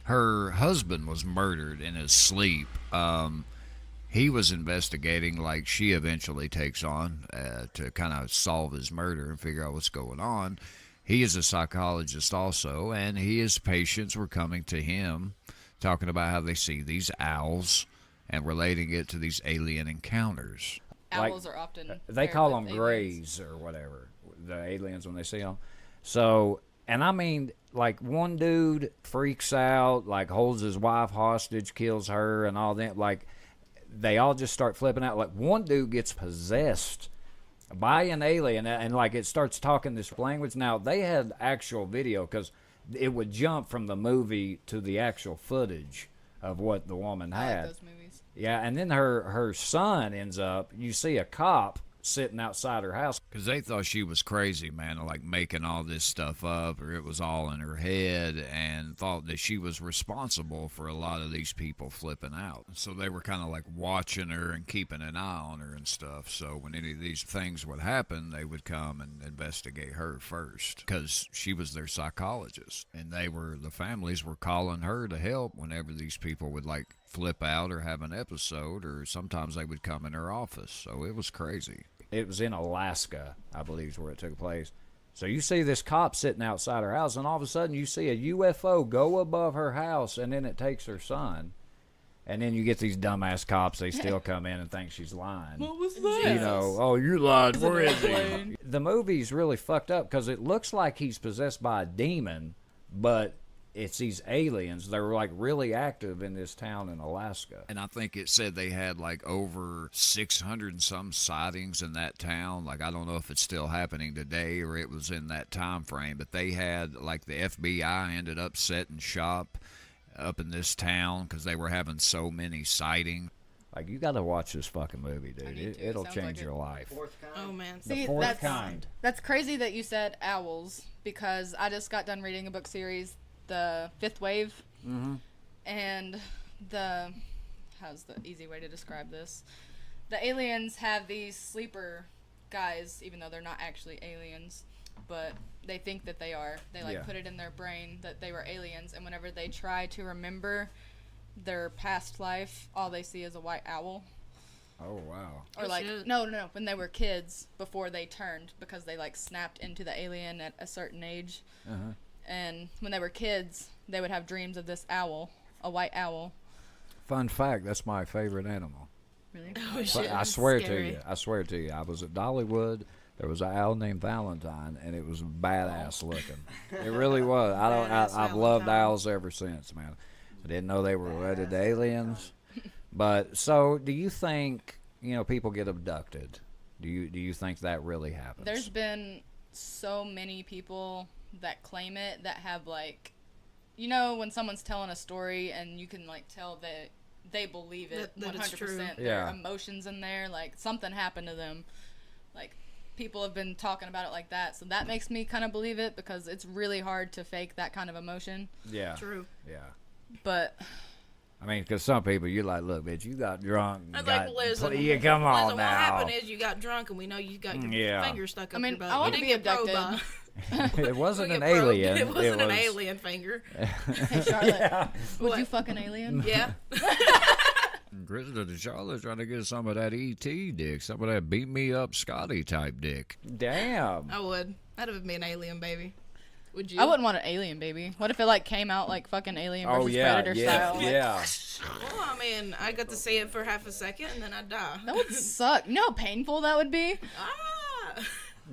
[SPEAKER 1] her husband was murdered in his sleep. He was investigating, like she eventually takes on, to kind of solve his murder and figure out what's going on. He is a psychologist also, and his patients were coming to him talking about how they see these owls and relating it to these alien encounters.
[SPEAKER 3] Owls are often
[SPEAKER 1] They
[SPEAKER 3] paired
[SPEAKER 1] call
[SPEAKER 3] with
[SPEAKER 1] them
[SPEAKER 3] aliens.
[SPEAKER 1] grays or whatever, the aliens when they see them. So, and I mean, like one dude freaks out, like holds his wife hostage, kills her, and all that. Like they all just start flipping out. Like one dude gets possessed by an alien, and like it starts talking this language. Now they had actual video because it would jump from the movie to the actual footage of what the woman
[SPEAKER 3] I
[SPEAKER 1] had.
[SPEAKER 3] like those movies.
[SPEAKER 1] Yeah, and then her son ends up, you see a cop sitting outside her house. Because they thought she was crazy, man, like making all this stuff up, or it was all in her head, and thought that she was responsible for a lot of these people flipping out. So they were kind of like watching her and keeping an eye on her and stuff. So when any of these things would happen, they would come and investigate her first, because she was their psychologist. And the families were calling her to help whenever these people would like flip out or have an episode, or sometimes they would come in her office. So it was crazy. It was in Alaska, I believe, is where it took place. So you see this cop sitting outside her house, and all of a sudden you see a UFO go above her house, and then it takes her son. And then you get these dumbass cops, they still come in and think she's lying.
[SPEAKER 3] What was that?
[SPEAKER 1] You know, oh, you lied. Where is he? The movie's really fucked up because it looks like he's possessed by a demon, but it's these aliens. They were like really active in this town in Alaska. And I think it said they had like over 600 and some sightings in that town. Like, I don't know if it's still happening today or it was in that time frame, but they had like the FBI ended up setting shop up in this town because they were having so many sightings. Like, you got to watch this fucking movie, dude.
[SPEAKER 3] need to.
[SPEAKER 1] It'll
[SPEAKER 3] Sounds
[SPEAKER 1] change
[SPEAKER 3] like it.
[SPEAKER 1] your life.
[SPEAKER 4] Fourth kind.
[SPEAKER 2] Oh man.
[SPEAKER 3] See,
[SPEAKER 1] fourth
[SPEAKER 3] that's
[SPEAKER 1] kind.
[SPEAKER 3] That's crazy that you said owls because I just got done reading a book series, The Fifth Wave, and how's the easy way to describe this? The aliens have these sleeper guys, even though they're not actually aliens, but they think that they are. They
[SPEAKER 1] Yeah.
[SPEAKER 3] put it in their brain that they were aliens, and whenever they try to remember their past life, all they see is a white owl.
[SPEAKER 1] Oh, wow.
[SPEAKER 3] Or
[SPEAKER 2] Oh,
[SPEAKER 3] like
[SPEAKER 2] shit.
[SPEAKER 3] no, when they were kids before they turned because they snapped into the alien at a certain age.
[SPEAKER 1] Uh-huh.
[SPEAKER 3] And when they were kids, they would have dreams of this owl, a white owl.
[SPEAKER 1] Fun fact, that's my favorite animal.
[SPEAKER 3] Really?
[SPEAKER 2] Oh, shit,
[SPEAKER 1] I
[SPEAKER 2] that's
[SPEAKER 1] swear
[SPEAKER 2] scary.
[SPEAKER 1] to you. I swear to you. I was at Dollywood. There was an owl named Valentine, and it was badass looking. It really was.
[SPEAKER 2] Badass
[SPEAKER 1] I've loved
[SPEAKER 2] Valentine.
[SPEAKER 1] owls ever since, man. I didn't know they were related to aliens. But so, do you think people get abducted? Do you think that really happens?
[SPEAKER 3] There's been so many people that claim it that have when someone's telling a story and you can tell that they believe it
[SPEAKER 2] That it's true.
[SPEAKER 3] 100%. There
[SPEAKER 1] Yeah.
[SPEAKER 3] are emotions in there, something happened to them. People have been talking about it like that, so that makes me kind of believe it because it's really hard to fake that kind of emotion.
[SPEAKER 1] Yeah.
[SPEAKER 2] True.
[SPEAKER 1] Yeah.
[SPEAKER 3] But
[SPEAKER 1] I mean, because some people, you're like, look, bitch, you got drunk.
[SPEAKER 2] I was like, listen,
[SPEAKER 1] yeah, come on
[SPEAKER 2] listen,
[SPEAKER 1] now.
[SPEAKER 2] what happened is you got drunk and we know you got your
[SPEAKER 1] Yeah.
[SPEAKER 2] finger stuck up
[SPEAKER 3] I mean,
[SPEAKER 2] your butt.
[SPEAKER 3] I wanna
[SPEAKER 2] You
[SPEAKER 3] be
[SPEAKER 2] didn't get probed
[SPEAKER 3] abducted.
[SPEAKER 2] by-
[SPEAKER 1] It wasn't
[SPEAKER 2] you
[SPEAKER 1] an
[SPEAKER 2] get probed.
[SPEAKER 1] alien.
[SPEAKER 2] It wasn't an
[SPEAKER 1] was-
[SPEAKER 2] alien finger.
[SPEAKER 3] hey, Charlotte,
[SPEAKER 1] Yeah.
[SPEAKER 3] would
[SPEAKER 2] What?
[SPEAKER 3] you fuck an alien?
[SPEAKER 2] Yeah.
[SPEAKER 1] Kristen and Charlotte's trying to get some of that E.T. dick, some of that beat me up Scotty type dick. Damn.
[SPEAKER 2] I would. That'd have been an alien, baby. Would you?
[SPEAKER 3] I wouldn't want an alien baby. What if it came out like fucking Alien versus
[SPEAKER 1] Oh yeah,
[SPEAKER 3] Predator
[SPEAKER 1] yeah,
[SPEAKER 3] style?
[SPEAKER 1] yeah.
[SPEAKER 2] Well, I mean, I got to see it for half a second and then I'd die.
[SPEAKER 3] That would suck. You know how painful that would be?
[SPEAKER 2] Ah!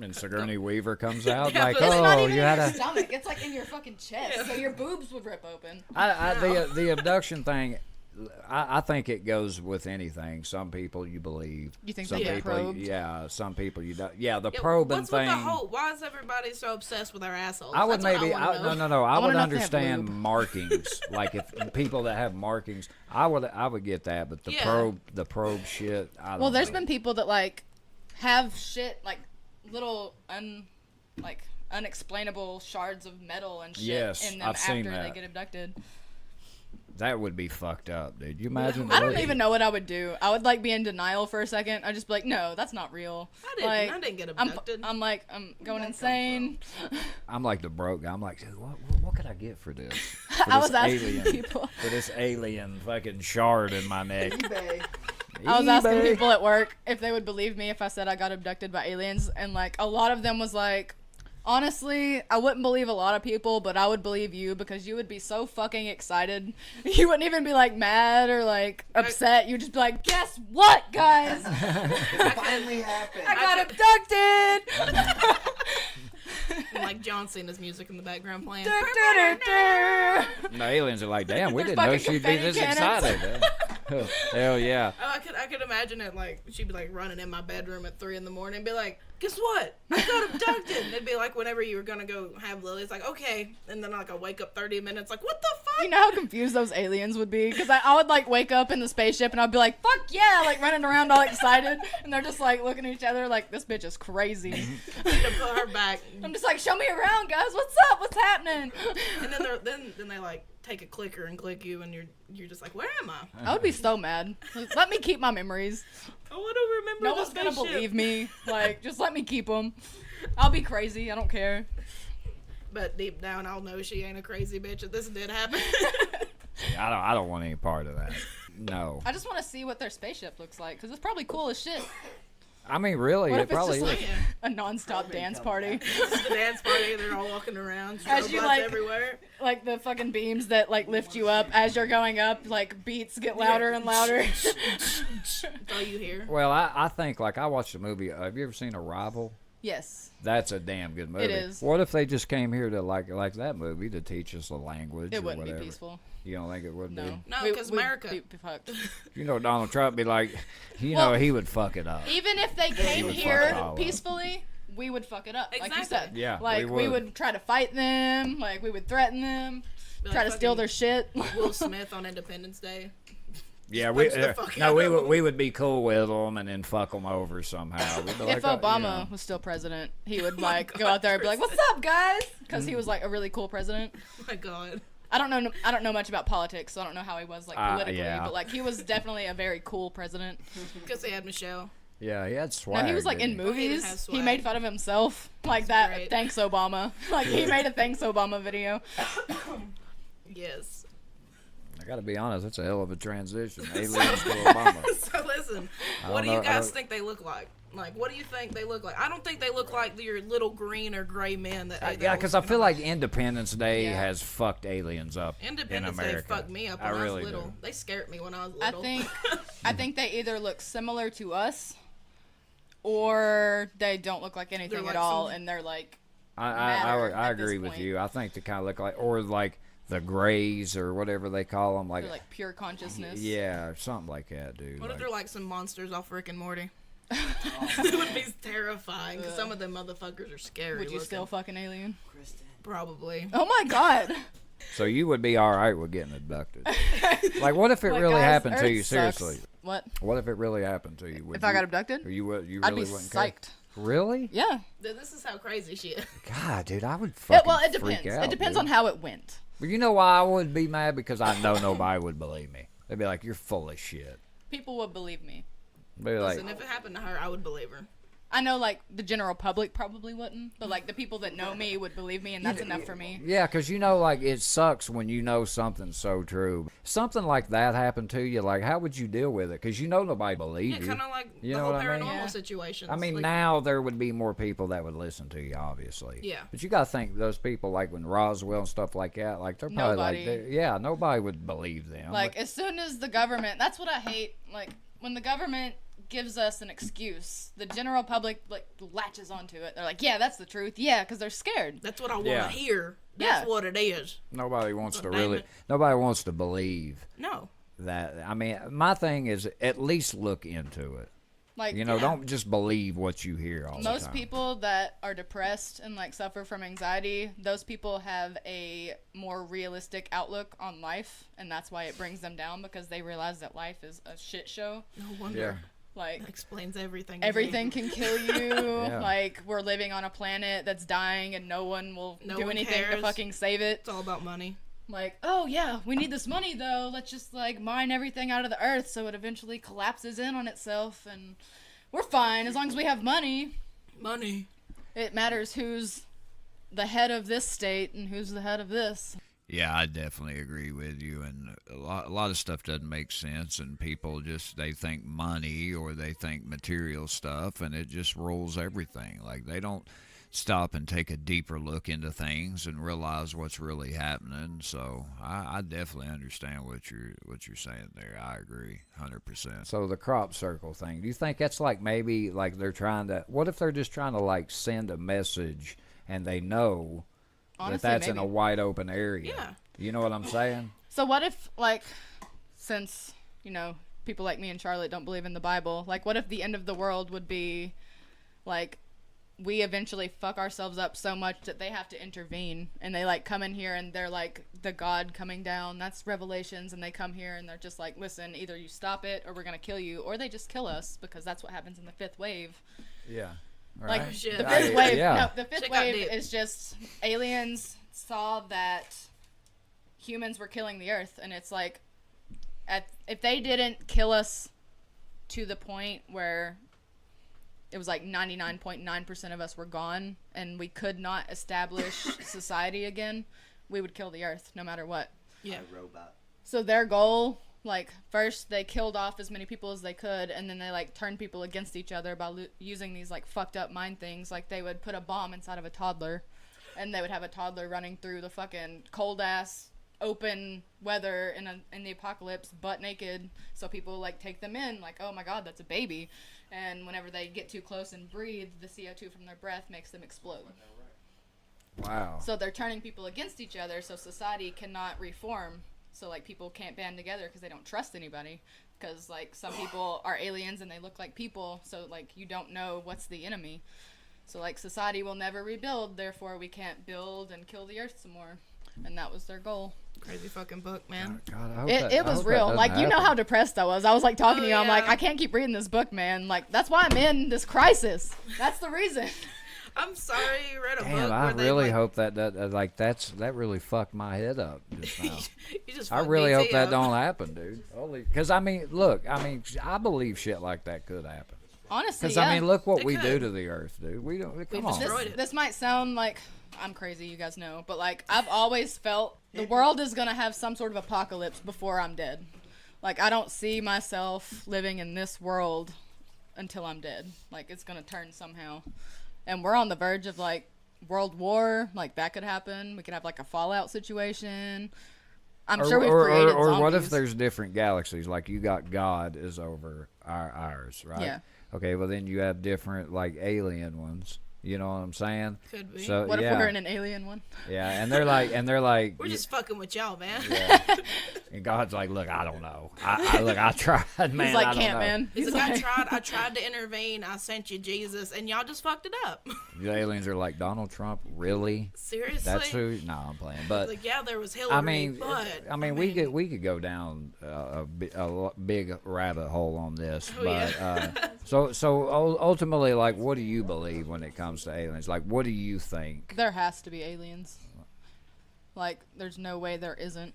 [SPEAKER 1] And Sigourney Weaver comes out
[SPEAKER 2] Yeah,
[SPEAKER 1] like,
[SPEAKER 2] but it's
[SPEAKER 3] It's not
[SPEAKER 1] oh,
[SPEAKER 3] even
[SPEAKER 1] you
[SPEAKER 3] in
[SPEAKER 1] had
[SPEAKER 3] your
[SPEAKER 1] a.
[SPEAKER 3] stomach. It's like in your fucking chest. So your boobs would rip open.
[SPEAKER 1] The abduction thing, I think it goes with anything. Some people you believe.
[SPEAKER 3] You think
[SPEAKER 1] some
[SPEAKER 3] they get
[SPEAKER 1] people,
[SPEAKER 3] probed?
[SPEAKER 1] yeah. Some people you don't. Yeah, the
[SPEAKER 2] Yeah,
[SPEAKER 1] probing
[SPEAKER 2] what's
[SPEAKER 1] thing.
[SPEAKER 2] with the whole? Why is everybody so obsessed with our assholes?
[SPEAKER 1] I would
[SPEAKER 2] That's what
[SPEAKER 1] maybe.
[SPEAKER 2] I wanna know.
[SPEAKER 1] No. I would
[SPEAKER 3] wanna know if they have
[SPEAKER 1] understand
[SPEAKER 3] lube.
[SPEAKER 1] markings. Like if people that have markings, I would get that. But the
[SPEAKER 2] Yeah.
[SPEAKER 1] probe shit. I don't
[SPEAKER 3] Well, there's
[SPEAKER 1] know.
[SPEAKER 3] been people that like have shit like little unexplainable shards of metal and shit
[SPEAKER 1] Yes,
[SPEAKER 3] in them
[SPEAKER 1] I've seen
[SPEAKER 3] after they
[SPEAKER 1] that.
[SPEAKER 3] get abducted.
[SPEAKER 1] That would be fucked up, dude. You imagine?
[SPEAKER 3] I don't even know what I would do. I would like be in denial for a second. I'd just be like, no, that's not real.
[SPEAKER 2] I didn't get abducted.
[SPEAKER 3] I'm going insane.
[SPEAKER 1] I'm like the broke guy. I'm like, dude, what could I get for this? For
[SPEAKER 3] I
[SPEAKER 1] this
[SPEAKER 3] was asking
[SPEAKER 1] alien,
[SPEAKER 3] people.
[SPEAKER 1] for this alien fucking shard in my neck.
[SPEAKER 4] eBay.
[SPEAKER 3] I was asking
[SPEAKER 1] eBay.
[SPEAKER 3] people at work if they would believe me if I said I got abducted by aliens, and like a lot of them was like, honestly, I wouldn't believe a lot of people, but I would believe you because you would be so fucking excited. You wouldn't even be like mad or like upset. You'd just be like, guess what, guys?
[SPEAKER 4] It finally happened.
[SPEAKER 3] I got abducted.
[SPEAKER 2] And, like John Cena's music in the background playing.
[SPEAKER 3] Dur, dur, dur, dur.
[SPEAKER 1] The aliens are like, damn, we
[SPEAKER 3] There's
[SPEAKER 1] didn't know
[SPEAKER 3] fucking
[SPEAKER 1] she'd be
[SPEAKER 3] confetti
[SPEAKER 1] this
[SPEAKER 3] cannons.
[SPEAKER 1] excited. Hell yeah.
[SPEAKER 2] Oh, I could imagine it like she'd be like running in my bedroom at 3 a.m. and be like, "Guess what? I got abducted." And it'd be like whenever you were gonna go have Lily, it's like, "Okay," and then like I wake up 30 minutes, like, "What the fuck?"
[SPEAKER 3] You know how confused those aliens would be? Because I would like wake up in the spaceship and I'd be like, fuck yeah, like running around all excited. And they're just like looking at each other like, this bitch is crazy.
[SPEAKER 2] to put her back,
[SPEAKER 3] I'm just like, show me around, guys. What's up? What's happening?
[SPEAKER 2] and then they like take a clicker and click you, and you're just like, "Where am I?
[SPEAKER 3] I would be so mad. Like, let me keep my memories.
[SPEAKER 2] I want to remember."
[SPEAKER 3] No
[SPEAKER 2] the
[SPEAKER 3] one's gonna
[SPEAKER 2] spaceship.
[SPEAKER 3] believe me. Like, just let me keep them. I'll be crazy. I don't care.
[SPEAKER 2] But deep down, I'll know she ain't a crazy bitch if this did happen.
[SPEAKER 1] I don't want any part of that. No.
[SPEAKER 3] I just want to see what their spaceship looks like because it's probably cool as shit.
[SPEAKER 1] I mean, really,
[SPEAKER 3] What
[SPEAKER 1] it
[SPEAKER 3] if it's
[SPEAKER 1] probably
[SPEAKER 3] just
[SPEAKER 1] is.
[SPEAKER 3] like a non-stop dance party?
[SPEAKER 2] It's the dance party. They're all walking around.
[SPEAKER 3] As
[SPEAKER 2] Strobe
[SPEAKER 3] you,
[SPEAKER 2] lights
[SPEAKER 3] like-
[SPEAKER 2] everywhere.
[SPEAKER 3] Like the fucking beams that like lift you up as you're going up, like beats get louder and louder.
[SPEAKER 2] That's all you hear.
[SPEAKER 1] Well, I think, like, I watched a movie. Have you ever seen Arrival?
[SPEAKER 3] Yes,
[SPEAKER 1] That's a damn good movie.
[SPEAKER 3] It is.
[SPEAKER 1] What if they just came here to, like that movie to teach us a language
[SPEAKER 3] it
[SPEAKER 1] or
[SPEAKER 3] wouldn't
[SPEAKER 1] whatever?
[SPEAKER 3] be peaceful.
[SPEAKER 1] You don't think it would
[SPEAKER 3] No,
[SPEAKER 1] be?
[SPEAKER 2] No,
[SPEAKER 3] We-
[SPEAKER 2] 'cause
[SPEAKER 3] we'd
[SPEAKER 2] America.
[SPEAKER 3] be fucked.
[SPEAKER 1] You know, Donald Trump be like,
[SPEAKER 3] Well,
[SPEAKER 1] he would fuck it up.
[SPEAKER 3] Even if they came
[SPEAKER 1] would fuck
[SPEAKER 3] here
[SPEAKER 1] it all up.
[SPEAKER 3] peacefully, we would fuck it up, like you
[SPEAKER 2] Exactly.
[SPEAKER 3] said.
[SPEAKER 1] Yeah,
[SPEAKER 3] like
[SPEAKER 1] we would.
[SPEAKER 3] would try to fight them, like we would threaten them,
[SPEAKER 2] Be
[SPEAKER 3] try
[SPEAKER 2] like
[SPEAKER 3] to steal
[SPEAKER 2] fucking
[SPEAKER 3] their shit.
[SPEAKER 2] Will Smith on Independence Day.
[SPEAKER 1] Yeah,
[SPEAKER 2] punch the fuck
[SPEAKER 1] no,
[SPEAKER 2] out of him.
[SPEAKER 1] we would be cool with them and then fuck them over somehow. We'd be
[SPEAKER 3] If
[SPEAKER 1] like, oh,
[SPEAKER 3] Obama
[SPEAKER 1] you know.
[SPEAKER 3] was still president, he would like go out there and be like, "What's up, guys?" Because he was like a really cool president.
[SPEAKER 2] Oh my god.
[SPEAKER 3] I don't know much about politics, so I don't know how he was like politically,
[SPEAKER 1] yeah.
[SPEAKER 3] but like he was definitely a very cool president.
[SPEAKER 2] Because they had Michelle.
[SPEAKER 1] Yeah, he had swag.
[SPEAKER 3] No, he was like in
[SPEAKER 1] didn't he?
[SPEAKER 2] Well, he didn't
[SPEAKER 3] movies.
[SPEAKER 2] have
[SPEAKER 3] He
[SPEAKER 2] swag.
[SPEAKER 3] made fun of himself like
[SPEAKER 2] That's
[SPEAKER 3] that.
[SPEAKER 2] great.
[SPEAKER 3] Thanks Obama. Like he made a thanks Obama video.
[SPEAKER 2] Yes.
[SPEAKER 1] I gotta be honest, that's a hell of a transition. Aliens to Obama.
[SPEAKER 2] So listen,
[SPEAKER 1] I
[SPEAKER 2] what do
[SPEAKER 1] don't
[SPEAKER 2] you
[SPEAKER 1] know- I
[SPEAKER 2] guys
[SPEAKER 1] don't-
[SPEAKER 2] think they look like? Like, what do you think they look like? I don't think they look like your little green or gray men that.
[SPEAKER 1] Yeah, because I feel like Independence Day
[SPEAKER 3] Yeah.
[SPEAKER 1] has fucked aliens up
[SPEAKER 2] Independence
[SPEAKER 1] in
[SPEAKER 2] Day
[SPEAKER 1] America.
[SPEAKER 2] fucked me up
[SPEAKER 1] I
[SPEAKER 2] when I,
[SPEAKER 1] really
[SPEAKER 2] was little.
[SPEAKER 1] do.
[SPEAKER 2] They scared me when I was
[SPEAKER 3] I
[SPEAKER 2] little.
[SPEAKER 3] think they either look similar to us or they don't look like anything
[SPEAKER 2] like
[SPEAKER 3] at all
[SPEAKER 2] some-
[SPEAKER 3] and they're like
[SPEAKER 1] I
[SPEAKER 3] matter
[SPEAKER 1] I
[SPEAKER 3] at this
[SPEAKER 1] agree with
[SPEAKER 3] point.
[SPEAKER 1] you. I think they kind of look like, or like the Greys or whatever they call them,
[SPEAKER 3] they're like pure consciousness.
[SPEAKER 1] yeah, something like that, dude.
[SPEAKER 2] What if
[SPEAKER 1] Like-
[SPEAKER 2] they're like some monsters off Rick and Morty? It would be terrifying because some of them motherfuckers are scary.
[SPEAKER 3] Would you
[SPEAKER 2] looking.
[SPEAKER 3] still fuck an alien?
[SPEAKER 4] Kristen.
[SPEAKER 2] Probably.
[SPEAKER 3] Oh my god.
[SPEAKER 1] So you would be all right with getting abducted? Like, what if it
[SPEAKER 3] Like,
[SPEAKER 1] really
[SPEAKER 3] guys,
[SPEAKER 1] happened to
[SPEAKER 3] Earth
[SPEAKER 1] you?
[SPEAKER 3] sucks.
[SPEAKER 1] Seriously,
[SPEAKER 3] What?
[SPEAKER 1] what if it really happened to you? Would
[SPEAKER 3] If I got abducted?
[SPEAKER 1] Or you really
[SPEAKER 3] I'd be
[SPEAKER 1] wouldn't care?
[SPEAKER 3] psyched.
[SPEAKER 1] Really?
[SPEAKER 3] Yeah.
[SPEAKER 2] This is how crazy she is.
[SPEAKER 1] God, dude, I would fucking
[SPEAKER 3] Well, it
[SPEAKER 1] freak
[SPEAKER 3] depends.
[SPEAKER 1] out,
[SPEAKER 3] It depends
[SPEAKER 1] dude.
[SPEAKER 3] on how it went.
[SPEAKER 1] But you know why I would be mad? Because I know nobody would believe me. They'd be like, "You're full of shit."
[SPEAKER 3] People would believe me.
[SPEAKER 1] They'd be like,
[SPEAKER 2] Listen, if it happened to her, I would believe her.
[SPEAKER 3] I know, like, the general public probably wouldn't, but, like, the people that know me would believe me, and that's enough for me.
[SPEAKER 1] yeah, because you know, like, it sucks when you know something's so true. Something like that happened to you. Like, how would you deal with it? Because you know nobody believes
[SPEAKER 2] Yeah,
[SPEAKER 1] you.
[SPEAKER 2] kind of like
[SPEAKER 1] You
[SPEAKER 2] the
[SPEAKER 1] know
[SPEAKER 2] whole
[SPEAKER 1] what I
[SPEAKER 2] paranormal
[SPEAKER 1] mean?
[SPEAKER 3] Yeah.
[SPEAKER 2] situation.
[SPEAKER 1] I mean,
[SPEAKER 2] like,
[SPEAKER 1] now there would be more people that would listen to you, obviously.
[SPEAKER 2] Yeah.
[SPEAKER 1] But you got to think those people, like when Roswell and stuff like that, like they're probably
[SPEAKER 3] Nobody.
[SPEAKER 1] like, yeah, nobody would believe them.
[SPEAKER 3] Like, as soon as the government, that's what I hate, like, when the government gives us an excuse. The general public like latches onto it. They're like, yeah, that's the truth. Yeah, because they're scared.
[SPEAKER 2] That's what I want to
[SPEAKER 1] Yeah.
[SPEAKER 2] hear. That's what it is.
[SPEAKER 1] Nobody wants to
[SPEAKER 2] Damn
[SPEAKER 1] really.
[SPEAKER 2] it.
[SPEAKER 1] Nobody wants to believe
[SPEAKER 2] No.
[SPEAKER 1] that. I mean, my thing is at least look into it.
[SPEAKER 3] Like,
[SPEAKER 1] You know, don't just believe what you hear all the time.
[SPEAKER 3] most people that are depressed and like suffer from anxiety, those people have a more realistic outlook on life, and that's why it brings them down, because they realize that life is a shit show.
[SPEAKER 2] No wonder.
[SPEAKER 1] Yeah.
[SPEAKER 3] Like,
[SPEAKER 2] That explains everything. to me.
[SPEAKER 3] everything can kill you.
[SPEAKER 1] Yeah.
[SPEAKER 3] Like, we're living on a planet that's dying and no one will
[SPEAKER 2] No
[SPEAKER 3] do
[SPEAKER 2] one
[SPEAKER 3] anything to
[SPEAKER 2] cares.
[SPEAKER 3] fucking save it.
[SPEAKER 2] It's all about money.
[SPEAKER 3] Like, oh yeah, we need this money though. Let's just like mine everything out of the earth so it eventually collapses in on itself, and we're fine as long as we have money.
[SPEAKER 2] Money.
[SPEAKER 3] It matters who's the head of this state and who's the head of this.
[SPEAKER 1] Yeah, I definitely agree with you. And a lot of stuff doesn't make sense, and people just, they think money or they think material stuff, and it just rules everything. Like, they don't stop and take a deeper look into things and realize what's really happening. So I definitely understand what you're saying there. I agree 100%. So the crop circle thing, do you think that's like maybe like they're trying to, what if they're just trying to like send a message and they know
[SPEAKER 3] Honestly,
[SPEAKER 1] that that's in
[SPEAKER 3] maybe.
[SPEAKER 1] a wide open area?
[SPEAKER 2] Yeah.
[SPEAKER 1] You know what I'm saying?
[SPEAKER 3] So what if, like, since, you know, people like me and Charlotte don't believe in the Bible, like, what if the end of the world would be, like, we eventually fuck ourselves up so much that they have to intervene, and they, like, come in here and they're, like, the God coming down. That's Revelations, and they come here and they're just like, listen, either you stop it or we're gonna kill you, or they just kill us, because that's what happens in the fifth wave.
[SPEAKER 1] Yeah.
[SPEAKER 3] Like,
[SPEAKER 1] Right.
[SPEAKER 2] shit.
[SPEAKER 3] the fifth wave,
[SPEAKER 1] Yeah.
[SPEAKER 3] no, the fifth
[SPEAKER 2] Shit got
[SPEAKER 3] wave
[SPEAKER 2] deep.
[SPEAKER 3] is just aliens saw that humans were killing the earth, and it's like, if they didn't kill us to the point where it was like 99.9% of us were gone and we could not establish society again, we would kill the earth no matter what.
[SPEAKER 2] Yeah.
[SPEAKER 4] Robot.
[SPEAKER 3] So their goal, like, first they killed off as many people as they could, and then they, like, turned people against each other by using these, like, fucked up mind things. Like, they would put a bomb inside of a toddler, and they would have a toddler running through the fucking cold-ass, open weather in the apocalypse, butt naked, so people, like, take them in, like, oh my god, that's a baby. And whenever they get too close and breathe, the CO2 from their breath makes them explode.
[SPEAKER 1] Wow.
[SPEAKER 3] So they're turning people against each other, so society cannot reform. So, like, people can't band together because they don't trust anybody. Because, like, some people are aliens and they look like people, so, like, you don't know what's the enemy. So, like, society will never rebuild, therefore we can't build and kill the earth some more. And that was their goal.
[SPEAKER 2] Crazy fucking book, man.
[SPEAKER 1] God, I hope
[SPEAKER 3] It
[SPEAKER 1] I
[SPEAKER 3] was
[SPEAKER 1] hope that
[SPEAKER 3] real.
[SPEAKER 1] doesn't
[SPEAKER 3] Like, you know
[SPEAKER 1] happen.
[SPEAKER 3] how depressed I was. I was, like, talking
[SPEAKER 2] Oh,
[SPEAKER 3] to you. I'm like,
[SPEAKER 2] yeah.
[SPEAKER 3] I can't keep reading this book, man. Like, that's why I'm in this crisis. That's the reason.
[SPEAKER 2] I'm sorry you read a
[SPEAKER 1] Damn,
[SPEAKER 2] book
[SPEAKER 1] I
[SPEAKER 2] where they,
[SPEAKER 1] really
[SPEAKER 2] like,
[SPEAKER 1] hope that that really fucked my head up just now.
[SPEAKER 2] you just
[SPEAKER 1] I
[SPEAKER 2] fucked
[SPEAKER 1] really hope
[SPEAKER 2] BT
[SPEAKER 1] that
[SPEAKER 2] up.
[SPEAKER 1] don't happen, dude. Because I mean, look, I believe shit like that could happen.
[SPEAKER 3] Honestly,
[SPEAKER 1] Because
[SPEAKER 3] yeah.
[SPEAKER 1] I mean, look what
[SPEAKER 2] It
[SPEAKER 1] we do
[SPEAKER 2] could.
[SPEAKER 1] to the earth, dude. We don't. Come
[SPEAKER 2] We've
[SPEAKER 1] on.
[SPEAKER 2] destroyed it.
[SPEAKER 3] This might sound like I'm crazy, you guys know, but like I've always felt the world is gonna have some sort of apocalypse before I'm dead. Like, I don't see myself living in this world until I'm dead. Like, it's gonna turn somehow, and we're on the verge of like world war. Like, that could happen. We could have like a fallout situation. I'm sure we've created
[SPEAKER 1] or what if
[SPEAKER 3] zombies.
[SPEAKER 1] there's different galaxies? Like you got God is over ours, right?
[SPEAKER 3] Yeah.
[SPEAKER 1] Okay, well then you have different like alien ones. You know what I'm saying?
[SPEAKER 2] Could be.
[SPEAKER 1] So
[SPEAKER 3] What
[SPEAKER 1] yeah,
[SPEAKER 3] if we're in an alien one?
[SPEAKER 1] yeah, and they're like,
[SPEAKER 2] We're just fucking with y'all, man.
[SPEAKER 1] yeah. And God's like, look, I don't know. I tried, man.
[SPEAKER 3] He's like,
[SPEAKER 1] I don't
[SPEAKER 3] can't,
[SPEAKER 1] know.
[SPEAKER 3] man.
[SPEAKER 2] He's
[SPEAKER 3] He's
[SPEAKER 2] like,
[SPEAKER 3] like,
[SPEAKER 2] I tried to intervene. I sent you Jesus, and y'all just fucked it up.
[SPEAKER 1] The aliens are like, Donald Trump, really?
[SPEAKER 2] Seriously.
[SPEAKER 1] That's who? No, I'm playing. But
[SPEAKER 2] Like, yeah, there was Hillary,
[SPEAKER 1] I mean,
[SPEAKER 2] but
[SPEAKER 1] we could go down a big rabbit hole on this,
[SPEAKER 2] Oh,
[SPEAKER 1] but
[SPEAKER 2] yeah.
[SPEAKER 1] so ultimately, like, what do you believe when it comes to aliens? Like, what do you think?
[SPEAKER 3] there has to be aliens. Like, there's no way there isn't.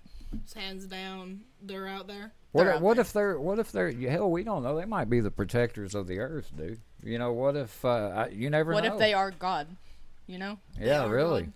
[SPEAKER 2] hands down, they're out there.
[SPEAKER 3] They're out
[SPEAKER 1] What if they're hell? We don't know. They might be the protectors of the earth, dude. You know, what if you never
[SPEAKER 3] What
[SPEAKER 1] know?
[SPEAKER 3] if they are God? You know?
[SPEAKER 1] Yeah,
[SPEAKER 2] are
[SPEAKER 1] really.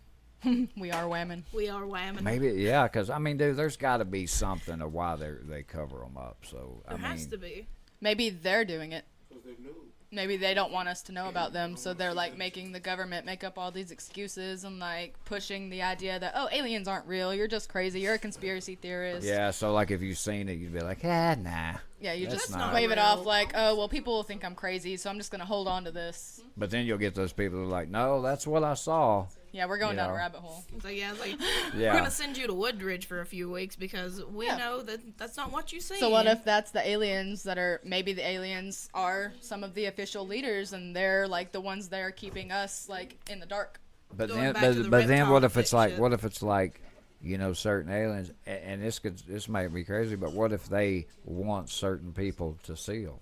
[SPEAKER 3] We are whamming.
[SPEAKER 2] We are whamming.
[SPEAKER 1] Maybe, yeah, because I mean, dude, there's got to be something of why they cover them up. So
[SPEAKER 2] There
[SPEAKER 1] I
[SPEAKER 2] has
[SPEAKER 1] mean,
[SPEAKER 2] to be.
[SPEAKER 3] Maybe they're doing it.
[SPEAKER 5] Because they knew.
[SPEAKER 3] maybe they don't want us to know about them, so they're like making the government make up all these excuses and like pushing the idea that, oh, aliens aren't real, you're just crazy, you're a conspiracy theorist.
[SPEAKER 1] Yeah, so like if you've seen it, you'd be like, nah.
[SPEAKER 3] Yeah, you
[SPEAKER 1] That's
[SPEAKER 3] just
[SPEAKER 1] not
[SPEAKER 3] wave it
[SPEAKER 2] real.
[SPEAKER 3] off like, oh, well, people will think I'm crazy, so I'm just going to hold on to this.
[SPEAKER 1] But then you'll get those people who are like, no, that's what I saw.
[SPEAKER 3] Yeah, we're going
[SPEAKER 1] You
[SPEAKER 3] down
[SPEAKER 1] know.
[SPEAKER 3] a rabbit hole.
[SPEAKER 2] So yeah, it's like
[SPEAKER 1] Yeah.
[SPEAKER 2] we're gonna send you to Woodridge for a few weeks because we know that that's not what you see.
[SPEAKER 3] So what if that's the aliens that are, maybe the aliens are some of the official leaders and they're like the ones that are keeping us like in the dark?
[SPEAKER 1] But
[SPEAKER 2] Going
[SPEAKER 1] then,
[SPEAKER 2] back to the
[SPEAKER 1] but then, what
[SPEAKER 2] reptile
[SPEAKER 1] if it's
[SPEAKER 2] shit.
[SPEAKER 1] like, what if it's like, you know, certain aliens, and this might be crazy, but what if they want certain people to seal?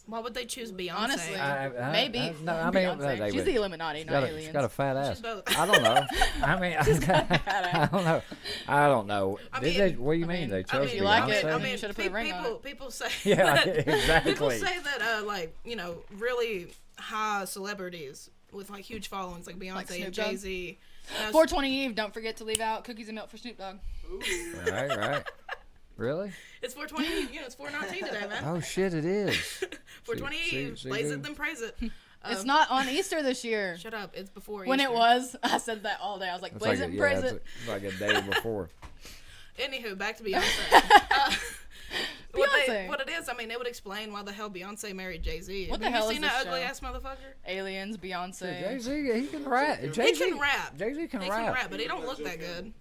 [SPEAKER 2] Why would they choose Beyonce?
[SPEAKER 3] Honestly.
[SPEAKER 1] I-
[SPEAKER 3] Maybe.
[SPEAKER 1] no, I mean,
[SPEAKER 3] Beyonce.
[SPEAKER 1] they
[SPEAKER 3] She's
[SPEAKER 1] would-
[SPEAKER 3] the Illuminati, not aliens.
[SPEAKER 1] She's got a fat ass.
[SPEAKER 2] She's both.
[SPEAKER 1] I don't know. I mean, I don't know. I don't know.
[SPEAKER 2] I
[SPEAKER 1] Did
[SPEAKER 2] mean-
[SPEAKER 1] they? What do you
[SPEAKER 3] I
[SPEAKER 1] mean
[SPEAKER 3] mean,
[SPEAKER 1] they
[SPEAKER 3] I
[SPEAKER 1] chose
[SPEAKER 3] mean, if you like
[SPEAKER 1] Beyonce?
[SPEAKER 3] it, I mean,
[SPEAKER 2] I
[SPEAKER 3] you
[SPEAKER 2] mean,
[SPEAKER 3] should've put a ring on it.
[SPEAKER 2] people say
[SPEAKER 1] Yeah,
[SPEAKER 2] that,
[SPEAKER 1] exactly.
[SPEAKER 2] People say that like, you know, really high celebrities with like huge followings like Beyonce
[SPEAKER 3] Like
[SPEAKER 2] and
[SPEAKER 3] Snoop Dogg?
[SPEAKER 2] Jay-Z. 420
[SPEAKER 3] 420 Eve, don't forget to leave out cookies and milk for Snoop Dogg.
[SPEAKER 1] Right. Really?
[SPEAKER 2] It's 420 Eve. You know, it's 419 today, man.
[SPEAKER 1] Oh shit! It is.
[SPEAKER 2] 420 Eve.
[SPEAKER 1] see,
[SPEAKER 2] Blaze
[SPEAKER 1] dude.
[SPEAKER 2] it, then praise it.
[SPEAKER 3] It's not on Easter this year.
[SPEAKER 2] Shut up. It's before
[SPEAKER 3] When
[SPEAKER 2] Easter.
[SPEAKER 3] it was, I said that all day. I was like,
[SPEAKER 1] It's
[SPEAKER 3] blaze
[SPEAKER 1] like
[SPEAKER 3] it and praise it.
[SPEAKER 1] it's like a day before.
[SPEAKER 2] Anywho, back to Beyonce.
[SPEAKER 3] Beyonce.
[SPEAKER 2] What it is, I mean, it would explain why the hell Beyonce married Jay-Z.
[SPEAKER 3] What the
[SPEAKER 2] Have
[SPEAKER 3] hell
[SPEAKER 2] you
[SPEAKER 3] is
[SPEAKER 2] seen
[SPEAKER 3] this
[SPEAKER 2] that
[SPEAKER 3] show?
[SPEAKER 2] ugly ass motherfucker?
[SPEAKER 3] Aliens, Beyonce.
[SPEAKER 1] Jay-Z, he can rap.
[SPEAKER 2] He
[SPEAKER 1] Jay-Z
[SPEAKER 2] can rap.
[SPEAKER 1] Jay-Z can
[SPEAKER 2] He
[SPEAKER 1] rap.
[SPEAKER 2] can rap, but he don't look that good.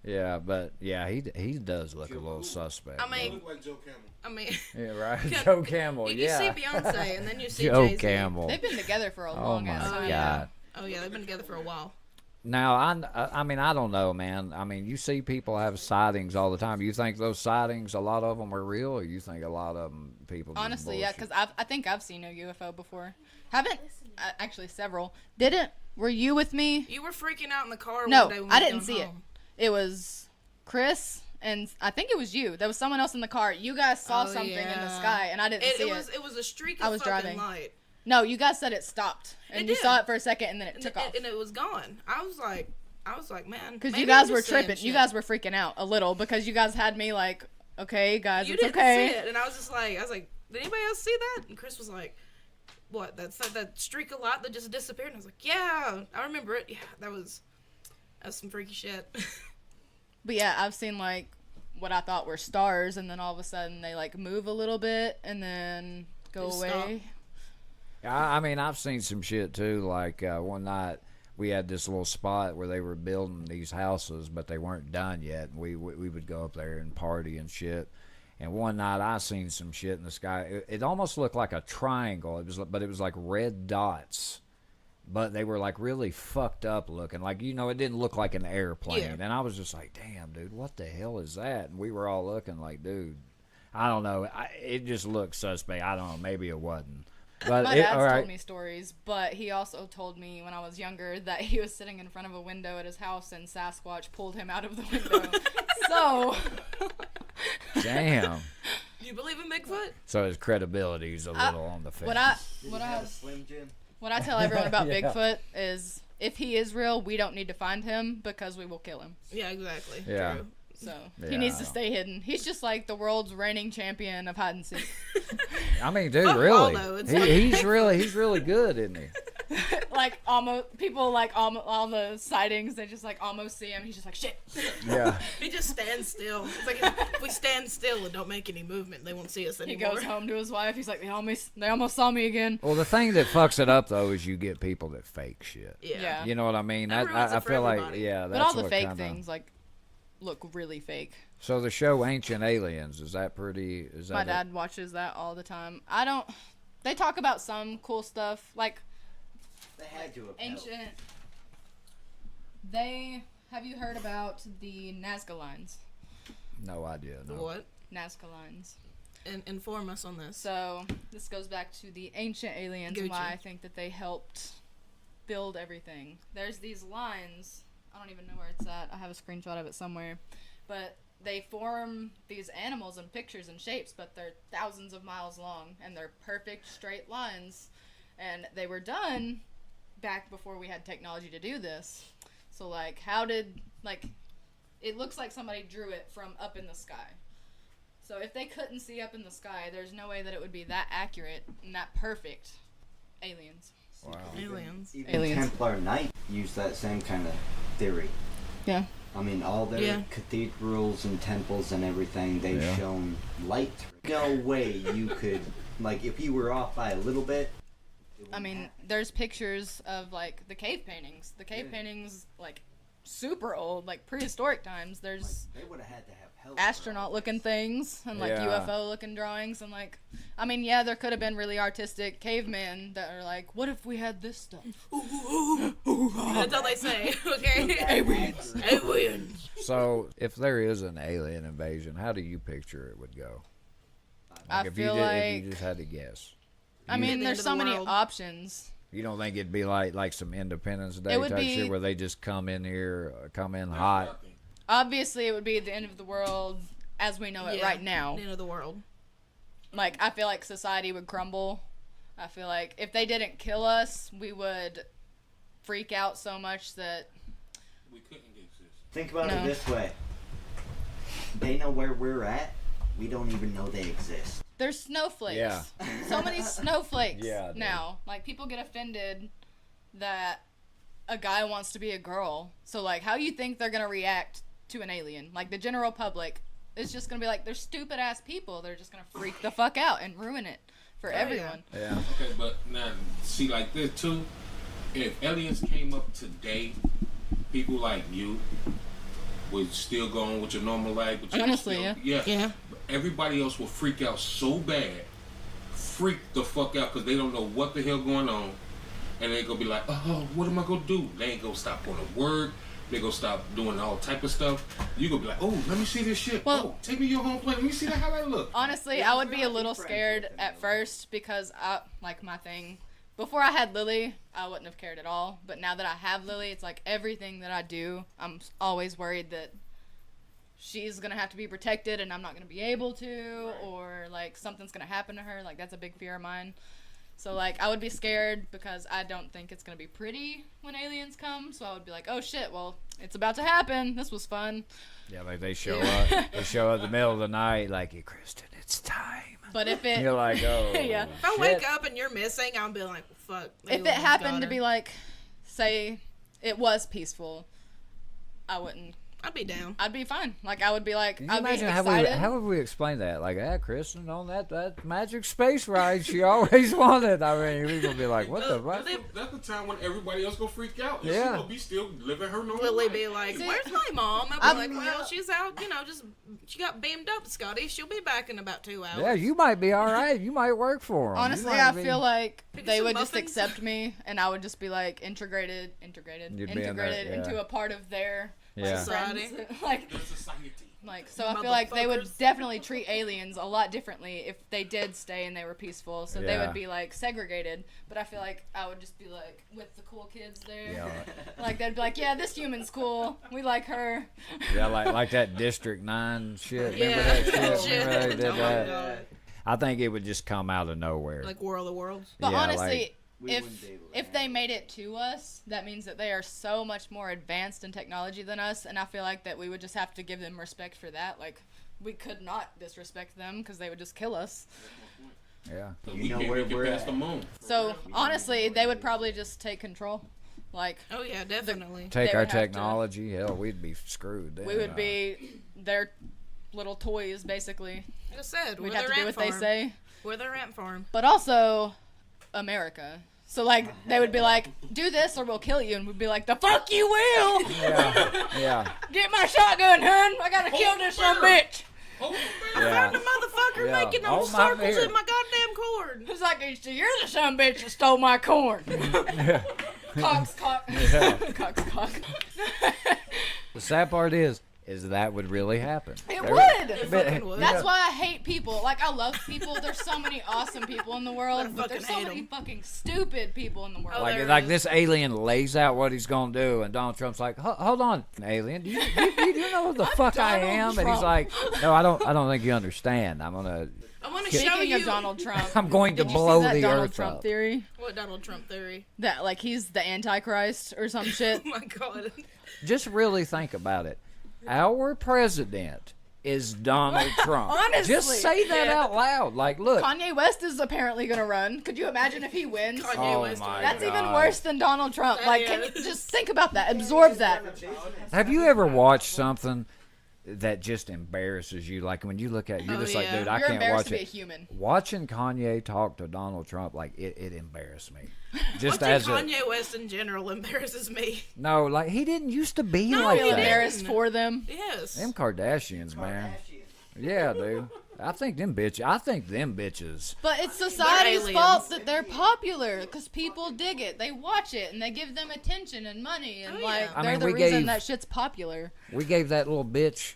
[SPEAKER 1] Yeah, but yeah, he does look a little suspect.
[SPEAKER 2] I mean,
[SPEAKER 4] Look like Joe Camel.
[SPEAKER 2] I mean,
[SPEAKER 1] yeah, right.
[SPEAKER 2] Yeah,
[SPEAKER 1] Joe Camel.
[SPEAKER 2] you
[SPEAKER 1] Yeah.
[SPEAKER 2] see Beyonce and then you see
[SPEAKER 1] Joe
[SPEAKER 2] Jay-Z.
[SPEAKER 1] Camel.
[SPEAKER 3] They've been together for a
[SPEAKER 1] Oh
[SPEAKER 3] long
[SPEAKER 1] my
[SPEAKER 3] ass
[SPEAKER 1] god.
[SPEAKER 3] time.
[SPEAKER 2] yeah. Oh yeah, they've been together for a while.
[SPEAKER 1] Now I mean I don't know, man. I mean you see people have sightings all the time. You think those sightings, a lot of them are real, or you think a lot of them people? just
[SPEAKER 3] Honestly, yeah,
[SPEAKER 1] bullshit?
[SPEAKER 3] because I think I've seen a UFO before. Haven't, actually several. Didn't, were you with me?
[SPEAKER 2] You were freaking out in the car
[SPEAKER 3] No,
[SPEAKER 2] one day when
[SPEAKER 3] I
[SPEAKER 2] we were
[SPEAKER 3] didn't
[SPEAKER 2] going
[SPEAKER 3] see it.
[SPEAKER 2] home.
[SPEAKER 3] It was Chris, and I think it was you. There was someone else in the car. You guys saw
[SPEAKER 2] Oh,
[SPEAKER 3] something in the
[SPEAKER 2] yeah.
[SPEAKER 3] sky, and I didn't see it.
[SPEAKER 2] It was a streak of
[SPEAKER 3] I was
[SPEAKER 2] fucking
[SPEAKER 3] driving.
[SPEAKER 2] light.
[SPEAKER 3] No, you guys said it stopped, and
[SPEAKER 2] It
[SPEAKER 3] you
[SPEAKER 2] did.
[SPEAKER 3] saw it for a second, and then it
[SPEAKER 2] And,
[SPEAKER 3] took off.
[SPEAKER 2] and it was gone. I was like, man.
[SPEAKER 3] Because
[SPEAKER 2] maybe
[SPEAKER 3] you guys
[SPEAKER 2] I'm
[SPEAKER 3] were
[SPEAKER 2] just saying
[SPEAKER 3] tripping. You
[SPEAKER 2] shit.
[SPEAKER 3] guys were freaking out a little because you guys had me like, okay, guys,
[SPEAKER 2] You
[SPEAKER 3] it's
[SPEAKER 2] didn't
[SPEAKER 3] okay.
[SPEAKER 2] see it, and I was like, did anybody else see that? And Chris was like, what? That streak of light that just disappeared. And I was like, yeah, I remember it. Yeah, that's some freaky shit.
[SPEAKER 3] But yeah, I've seen like what I thought were stars, and then all of a sudden they like move a little bit and then go
[SPEAKER 2] Just
[SPEAKER 3] away.
[SPEAKER 1] I mean, I've seen some shit too. Like one night, we had this little spot where they were building these houses, but they weren't done yet. And we would go up there and party and shit. And one night, I seen some shit in the sky. It almost looked like a triangle. But it was like red dots. But they were like really fucked up looking. Like, you know, it didn't look like an airplane.
[SPEAKER 2] Yeah.
[SPEAKER 1] And I was just like, damn, dude, what the hell is that? And we were all looking like, dude, I don't know. It just looked suspect. I don't know. Maybe it wasn't. But
[SPEAKER 3] My
[SPEAKER 1] it,
[SPEAKER 3] dad's
[SPEAKER 1] all right.
[SPEAKER 3] told me stories, but he also told me when I was younger that he was sitting in front of a window at his house and Sasquatch pulled him out of the window. So,
[SPEAKER 1] Damn.
[SPEAKER 2] Do you believe in Bigfoot?
[SPEAKER 1] So his credibility's a little on the fence.
[SPEAKER 3] what I
[SPEAKER 4] Slim Jim.
[SPEAKER 3] what I tell everyone about
[SPEAKER 1] Yeah.
[SPEAKER 3] Bigfoot is if he is real, we don't need to find him because we will kill him.
[SPEAKER 2] Yeah, exactly.
[SPEAKER 1] Yeah.
[SPEAKER 2] True.
[SPEAKER 3] So
[SPEAKER 1] Yeah,
[SPEAKER 3] he needs
[SPEAKER 1] I
[SPEAKER 3] to
[SPEAKER 1] know.
[SPEAKER 3] stay hidden. He's just like the world's reigning champion of hide and seek.
[SPEAKER 1] I mean, dude,
[SPEAKER 2] Fuck
[SPEAKER 1] really,
[SPEAKER 2] Waldo, it's
[SPEAKER 1] he's really good, isn't he?
[SPEAKER 3] Like almost people like all the sightings, they just like almost see him. He's just like shit.
[SPEAKER 1] Yeah.
[SPEAKER 2] He just stands still. It's like if we stand still and don't make any movement, they won't see us
[SPEAKER 3] He
[SPEAKER 2] anymore.
[SPEAKER 3] goes home to his wife. He's like they almost saw me again.
[SPEAKER 1] Well, the thing that fucks it up though is you get people that fake shit.
[SPEAKER 2] Yeah.
[SPEAKER 3] Yeah.
[SPEAKER 1] You know what I mean?
[SPEAKER 2] That ruins
[SPEAKER 1] I
[SPEAKER 2] it for
[SPEAKER 1] feel like
[SPEAKER 2] everybody.
[SPEAKER 1] yeah.
[SPEAKER 3] But
[SPEAKER 1] That's
[SPEAKER 3] all the
[SPEAKER 1] what
[SPEAKER 3] fake
[SPEAKER 1] kinda,
[SPEAKER 3] things like look really fake.
[SPEAKER 1] So the show Ancient Aliens, is that pretty? Is that
[SPEAKER 3] My
[SPEAKER 1] it?
[SPEAKER 3] dad watches that all the time. I don't. They talk about some cool stuff like
[SPEAKER 4] They had to have helped.
[SPEAKER 3] ancient. Have you heard about the Nazca lines?
[SPEAKER 1] No idea.
[SPEAKER 2] The
[SPEAKER 1] No.
[SPEAKER 2] what?
[SPEAKER 3] Nazca lines.
[SPEAKER 2] And inform us on this.
[SPEAKER 3] So this goes back to the ancient aliens and why
[SPEAKER 2] Gucci.
[SPEAKER 3] I think that they helped build everything. There's these lines. I don't even know where it's at. I have a screenshot of it somewhere. But they form these animals and pictures and shapes, but they're thousands of miles long and they're perfect straight lines. And they were done back before we had technology to do this. So like it looks like somebody drew it from up in the sky. So if they couldn't see up in the sky, there's no way that it would be that accurate and that perfect. Aliens.
[SPEAKER 1] Wow.
[SPEAKER 2] Aliens.
[SPEAKER 4] Even
[SPEAKER 3] Aliens.
[SPEAKER 4] Templar Knight used that same kind of theory.
[SPEAKER 3] Yeah.
[SPEAKER 4] I mean, all their cathedrals and temples and everything, they've shown light. No way you could, like, if you were off by a little bit.
[SPEAKER 3] I mean, there's pictures of, like, the cave paintings. The cave paintings, like, super old, like, prehistoric times. There's
[SPEAKER 4] Like, they would have had to have help.
[SPEAKER 3] astronaut-looking things and, like, UFO-looking drawings. And, like, I mean, yeah, there could have been really artistic cavemen that are like, what if we had this stuff?
[SPEAKER 2] That's all they say, okay?
[SPEAKER 3] Aliens.
[SPEAKER 2] Aliens.
[SPEAKER 1] So, if there is an alien invasion, how do you picture it would go?
[SPEAKER 3] I
[SPEAKER 1] if
[SPEAKER 3] feel
[SPEAKER 1] if you just had to guess.
[SPEAKER 3] I mean,
[SPEAKER 2] the
[SPEAKER 3] there's
[SPEAKER 2] end of
[SPEAKER 3] so
[SPEAKER 2] the
[SPEAKER 3] many
[SPEAKER 2] world.
[SPEAKER 3] options.
[SPEAKER 1] You don't think it'd be like some Independence Day
[SPEAKER 3] It would
[SPEAKER 1] type
[SPEAKER 3] be-
[SPEAKER 1] shit where they just come in here, come in hot?
[SPEAKER 3] Obviously, it would be the end of the world as we know it right now.
[SPEAKER 2] The end of the world.
[SPEAKER 3] Like, I feel like society would crumble. I feel like if they didn't kill us, we would freak out so much that...
[SPEAKER 5] We couldn't exist.
[SPEAKER 4] Think about
[SPEAKER 3] No.
[SPEAKER 4] it this way. They know where we're at. We don't even know they exist.
[SPEAKER 3] There's snowflakes.
[SPEAKER 1] Yeah.
[SPEAKER 3] So many snowflakes
[SPEAKER 1] Yeah, dude.
[SPEAKER 3] now. Like, people get offended that a guy wants to be a girl. So, like, how you think they're going to react to an alien? Like, the general public is just going to be like, they're stupid-ass people. They're just going to freak the fuck out and ruin it for everyone.
[SPEAKER 1] Yeah.
[SPEAKER 5] Okay, but now, see, like this too, if aliens came up today, people like you would still go on with your normal life. With your
[SPEAKER 3] Honestly,
[SPEAKER 2] Yeah.
[SPEAKER 5] But everybody else will freak out so bad, freak the fuck out because they don't know what the hell going on, and they gonna be like, oh, what am I gonna do? They ain't gonna stop going to work. They gonna stop doing all type of stuff. You gonna be like, oh, let me see this shit.
[SPEAKER 3] Well-
[SPEAKER 5] Oh, take me to your home plate. Let me see how that look.
[SPEAKER 3] Honestly, I would be a little scared at first because my thing, before I had Lily, I wouldn't have cared at all. But now that I have Lily, it's like everything that I do, I'm always worried that she's going to have to be protected and I'm not going to be able to, or like something's going to happen to her. Like, that's a big fear of mine. So, like, I would be scared because I don't think it's going to be pretty when aliens come. So I would be like, oh shit, well, it's about to happen. This was fun.
[SPEAKER 1] Yeah, like they show up. They show up in the middle of the night, like, hey, Kristen, it's time.
[SPEAKER 3] But if it...
[SPEAKER 1] You're like, oh,
[SPEAKER 3] Yeah.
[SPEAKER 2] If I wake up and you're missing, I'll be like, fuck.
[SPEAKER 3] If it happened to be like, say, it was peaceful, I wouldn't.
[SPEAKER 2] I'd be down.
[SPEAKER 3] I'd be fine. Like, I would be like,
[SPEAKER 1] Can you
[SPEAKER 3] I'd be
[SPEAKER 1] imagine
[SPEAKER 3] excited.
[SPEAKER 1] how would we explain that? Like, Kristen, on that magic space ride she always wanted. I mean, we're going to be like, what the fuck?
[SPEAKER 5] That's the time when everybody else gonna freak out. And
[SPEAKER 1] Yeah.
[SPEAKER 5] she gonna be still living her normal
[SPEAKER 2] Lily
[SPEAKER 5] life.
[SPEAKER 2] be like,
[SPEAKER 3] See,
[SPEAKER 2] where's my mom? I'd
[SPEAKER 3] I'm-
[SPEAKER 2] be like, well, she's out, just, she got beamed up, Scotty. She'll be back in about 2 hours.
[SPEAKER 1] Yeah, you might be all right. You might work for them.
[SPEAKER 3] Honestly, I feel like
[SPEAKER 2] Pick
[SPEAKER 3] they
[SPEAKER 2] some
[SPEAKER 3] would just
[SPEAKER 2] muffins.
[SPEAKER 3] accept me, and I would just be like integrated
[SPEAKER 1] You'd be in there,
[SPEAKER 3] integrated
[SPEAKER 1] yeah.
[SPEAKER 3] into a part of their
[SPEAKER 1] Yeah.
[SPEAKER 2] Society.
[SPEAKER 3] friends. like,
[SPEAKER 5] The society.
[SPEAKER 3] so I feel like they would
[SPEAKER 2] Motherfuckers.
[SPEAKER 3] definitely treat aliens a lot differently if they did stay and they were peaceful. So they
[SPEAKER 1] Yeah.
[SPEAKER 3] would be like segregated. But I feel like I would just be like with the cool kids there.
[SPEAKER 1] Yeah,
[SPEAKER 3] Like they'd be like, yeah, this human's cool. We like her.
[SPEAKER 1] yeah, like that District 9 shit. Remember
[SPEAKER 2] Yeah.
[SPEAKER 1] that shit? Remember they did
[SPEAKER 2] Oh my
[SPEAKER 1] that?
[SPEAKER 2] God.
[SPEAKER 1] I think it would just come out of nowhere.
[SPEAKER 2] Like World of Worlds.
[SPEAKER 3] But
[SPEAKER 1] Yeah,
[SPEAKER 3] honestly,
[SPEAKER 1] like-
[SPEAKER 4] We wouldn't be able to
[SPEAKER 3] if they
[SPEAKER 4] handle
[SPEAKER 3] made it to us, that means that they are so much more advanced in technology than us, and I feel like that we would just have to give them respect for that. Like, we could not disrespect them because they would just kill us.
[SPEAKER 1] Yeah.
[SPEAKER 5] So
[SPEAKER 4] You
[SPEAKER 5] we
[SPEAKER 4] know
[SPEAKER 5] can't
[SPEAKER 4] where
[SPEAKER 5] make it
[SPEAKER 4] we're
[SPEAKER 5] past
[SPEAKER 4] at.
[SPEAKER 5] the moon.
[SPEAKER 3] So honestly, they would probably just take control. Like,
[SPEAKER 2] Oh, yeah, definitely.
[SPEAKER 1] Take
[SPEAKER 3] They
[SPEAKER 1] our
[SPEAKER 3] would have to-
[SPEAKER 1] technology, hell, we'd be screwed. Then.
[SPEAKER 3] we would be their little toys, basically.
[SPEAKER 2] Like I said,
[SPEAKER 3] We'd
[SPEAKER 2] we're
[SPEAKER 3] have
[SPEAKER 2] their
[SPEAKER 3] to do
[SPEAKER 2] ant
[SPEAKER 3] what they
[SPEAKER 2] farm.
[SPEAKER 3] say.
[SPEAKER 2] We're their ant farm.
[SPEAKER 3] But also, America. So, like, they would be like, do this or we'll kill you. And we'd be like, the fuck you will!
[SPEAKER 1] Yeah. Yeah.
[SPEAKER 3] Get my shotgun, hun! I gotta kill this son of a bitch!
[SPEAKER 5] Oh,
[SPEAKER 1] Yeah.
[SPEAKER 2] The motherfucker
[SPEAKER 1] Yeah.
[SPEAKER 2] making
[SPEAKER 1] Oh,
[SPEAKER 2] those
[SPEAKER 1] my
[SPEAKER 2] circles
[SPEAKER 1] beard.
[SPEAKER 2] in my goddamn cord.
[SPEAKER 3] It's like, so you're the son of a bitch that stole my corn. Cox, cock. Cox, cock.
[SPEAKER 1] The sad part is that would really happen.
[SPEAKER 3] It
[SPEAKER 1] There-
[SPEAKER 3] would!
[SPEAKER 2] fucking would.
[SPEAKER 3] That's why I hate people. Like, I love people. There's so many awesome people in the world,
[SPEAKER 2] I
[SPEAKER 3] but there's so
[SPEAKER 2] fucking hate
[SPEAKER 3] many
[SPEAKER 2] 'em.
[SPEAKER 3] fucking stupid people in the world.
[SPEAKER 2] Oh,
[SPEAKER 1] Like,
[SPEAKER 2] there
[SPEAKER 1] like
[SPEAKER 2] it
[SPEAKER 1] this
[SPEAKER 2] is.
[SPEAKER 1] alien lays out what he's gonna do, and Donald Trump's like, "Hold on, alien, do you know who the fuck I
[SPEAKER 3] Donald
[SPEAKER 1] am?" And he's
[SPEAKER 3] Trump.
[SPEAKER 1] like, "No, I don't think you understand. I'm gonna
[SPEAKER 2] to show
[SPEAKER 3] Speaking
[SPEAKER 2] you
[SPEAKER 3] of Donald Trump,
[SPEAKER 1] I'm going to
[SPEAKER 3] did you
[SPEAKER 1] blow
[SPEAKER 3] see that
[SPEAKER 1] the
[SPEAKER 3] Donald
[SPEAKER 1] earth
[SPEAKER 3] Trump
[SPEAKER 1] up."
[SPEAKER 3] theory?
[SPEAKER 2] what Donald Trump theory.
[SPEAKER 3] That, like, he's the Antichrist or some shit.
[SPEAKER 2] Oh my god.
[SPEAKER 1] Just really think about it. Our president is Donald Trump.
[SPEAKER 3] Honestly.
[SPEAKER 1] Just say that out loud. Like, look.
[SPEAKER 3] Kanye West is apparently going to run. Could you imagine if he wins?
[SPEAKER 2] Kanye
[SPEAKER 1] Oh
[SPEAKER 2] West
[SPEAKER 1] my
[SPEAKER 3] That's even
[SPEAKER 1] God.
[SPEAKER 3] worse than Donald Trump. Like, can you just think about that? Absorb that.
[SPEAKER 1] Have you ever watched something that just embarrasses you? Like when you look at it, you're
[SPEAKER 2] Oh,
[SPEAKER 1] just like,
[SPEAKER 2] yeah.
[SPEAKER 1] dude, I
[SPEAKER 3] You're
[SPEAKER 1] can't
[SPEAKER 3] embarrassed
[SPEAKER 1] watch
[SPEAKER 3] to be a
[SPEAKER 1] it.
[SPEAKER 3] human.
[SPEAKER 1] Watching Kanye talk to Donald Trump, like it embarrassed me. Just
[SPEAKER 2] Watching
[SPEAKER 1] as a
[SPEAKER 2] Kanye West in general embarrasses me.
[SPEAKER 1] no, like he didn't used to be
[SPEAKER 2] No,
[SPEAKER 1] like
[SPEAKER 2] he
[SPEAKER 1] that.
[SPEAKER 2] didn't.
[SPEAKER 3] Embarrassed for them.
[SPEAKER 2] Yes.
[SPEAKER 1] Them Kardashians, man. Yeah, dude. I think them bitches.
[SPEAKER 3] But it's society's
[SPEAKER 2] aliens.
[SPEAKER 3] fault that they're popular because people dig it. They watch it and they give them attention and money and
[SPEAKER 2] Oh, yeah.
[SPEAKER 3] like
[SPEAKER 1] I
[SPEAKER 3] they're
[SPEAKER 1] mean,
[SPEAKER 3] the
[SPEAKER 1] we
[SPEAKER 3] reason
[SPEAKER 1] gave-
[SPEAKER 3] that shit's popular.
[SPEAKER 1] We gave that little bitch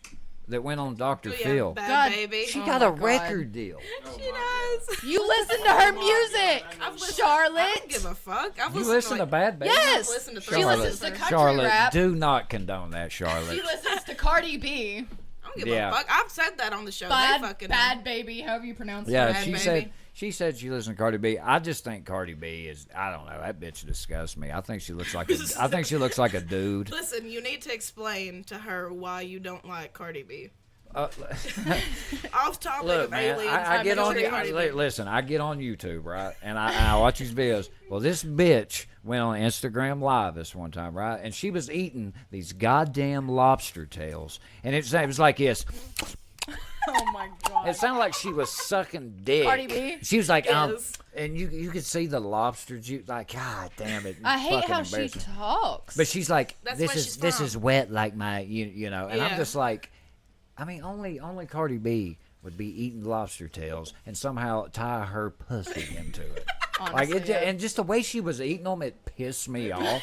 [SPEAKER 1] that went on Dr.
[SPEAKER 2] Oh, yeah,
[SPEAKER 1] Phil.
[SPEAKER 2] Bad
[SPEAKER 3] God.
[SPEAKER 2] Baby.
[SPEAKER 1] She
[SPEAKER 3] Oh
[SPEAKER 1] got
[SPEAKER 3] my
[SPEAKER 1] a
[SPEAKER 3] God.
[SPEAKER 1] record deal.
[SPEAKER 2] She does.
[SPEAKER 3] You listen to her music,
[SPEAKER 2] I don't
[SPEAKER 3] Charlotte.
[SPEAKER 2] give a fuck. I've
[SPEAKER 1] You
[SPEAKER 2] listened
[SPEAKER 1] listen to
[SPEAKER 2] like,
[SPEAKER 1] Bad Baby?
[SPEAKER 3] Yes,
[SPEAKER 2] listen to
[SPEAKER 3] she
[SPEAKER 2] three
[SPEAKER 3] listens to
[SPEAKER 2] songs.
[SPEAKER 3] country
[SPEAKER 1] Charlotte,
[SPEAKER 3] rap.
[SPEAKER 1] do not condone that, Charlotte.
[SPEAKER 3] She listens to Cardi B.
[SPEAKER 2] I don't give
[SPEAKER 1] Yeah.
[SPEAKER 2] a fuck. I've said that on the show. They
[SPEAKER 3] Bad,
[SPEAKER 2] fucking
[SPEAKER 3] bad baby, however you pronounce
[SPEAKER 1] Yeah,
[SPEAKER 3] it.
[SPEAKER 2] Bad
[SPEAKER 1] she
[SPEAKER 2] Baby.
[SPEAKER 1] said she listened to Cardi B. I just think Cardi B is, I don't know, that bitch disgusts me. I think she looks like a dude.
[SPEAKER 2] Listen, you need to explain to her why you don't like Cardi B. Off topic
[SPEAKER 1] Look,
[SPEAKER 2] of
[SPEAKER 1] man,
[SPEAKER 2] aliens.
[SPEAKER 1] I get on.
[SPEAKER 2] Cardi B.
[SPEAKER 1] Listen, I get on YouTube, right, and I watch these videos. Well, this bitch went on Instagram Live this one time, right, and she was eating these goddamn lobster tails, and it was like this.
[SPEAKER 3] Oh my god.
[SPEAKER 1] It sounded like she was sucking dick.
[SPEAKER 3] Cardi B?
[SPEAKER 1] She was like,
[SPEAKER 2] Yes.
[SPEAKER 1] and you could see the lobster juice. Like, God damn it!
[SPEAKER 3] I hate
[SPEAKER 1] fucking
[SPEAKER 3] how she
[SPEAKER 1] embarrassing.
[SPEAKER 3] talks.
[SPEAKER 1] But she's like,
[SPEAKER 2] That's
[SPEAKER 1] this
[SPEAKER 2] where
[SPEAKER 1] is
[SPEAKER 2] she's
[SPEAKER 1] this
[SPEAKER 2] from.
[SPEAKER 1] is wet like my you know, and I'm
[SPEAKER 2] Yeah.
[SPEAKER 1] just like, I mean, only Cardi B would be eating lobster tails and somehow tie her pussy into it. Like
[SPEAKER 3] Honestly,
[SPEAKER 1] it,
[SPEAKER 3] yeah.
[SPEAKER 1] and just the way she was eating them, it pissed me off.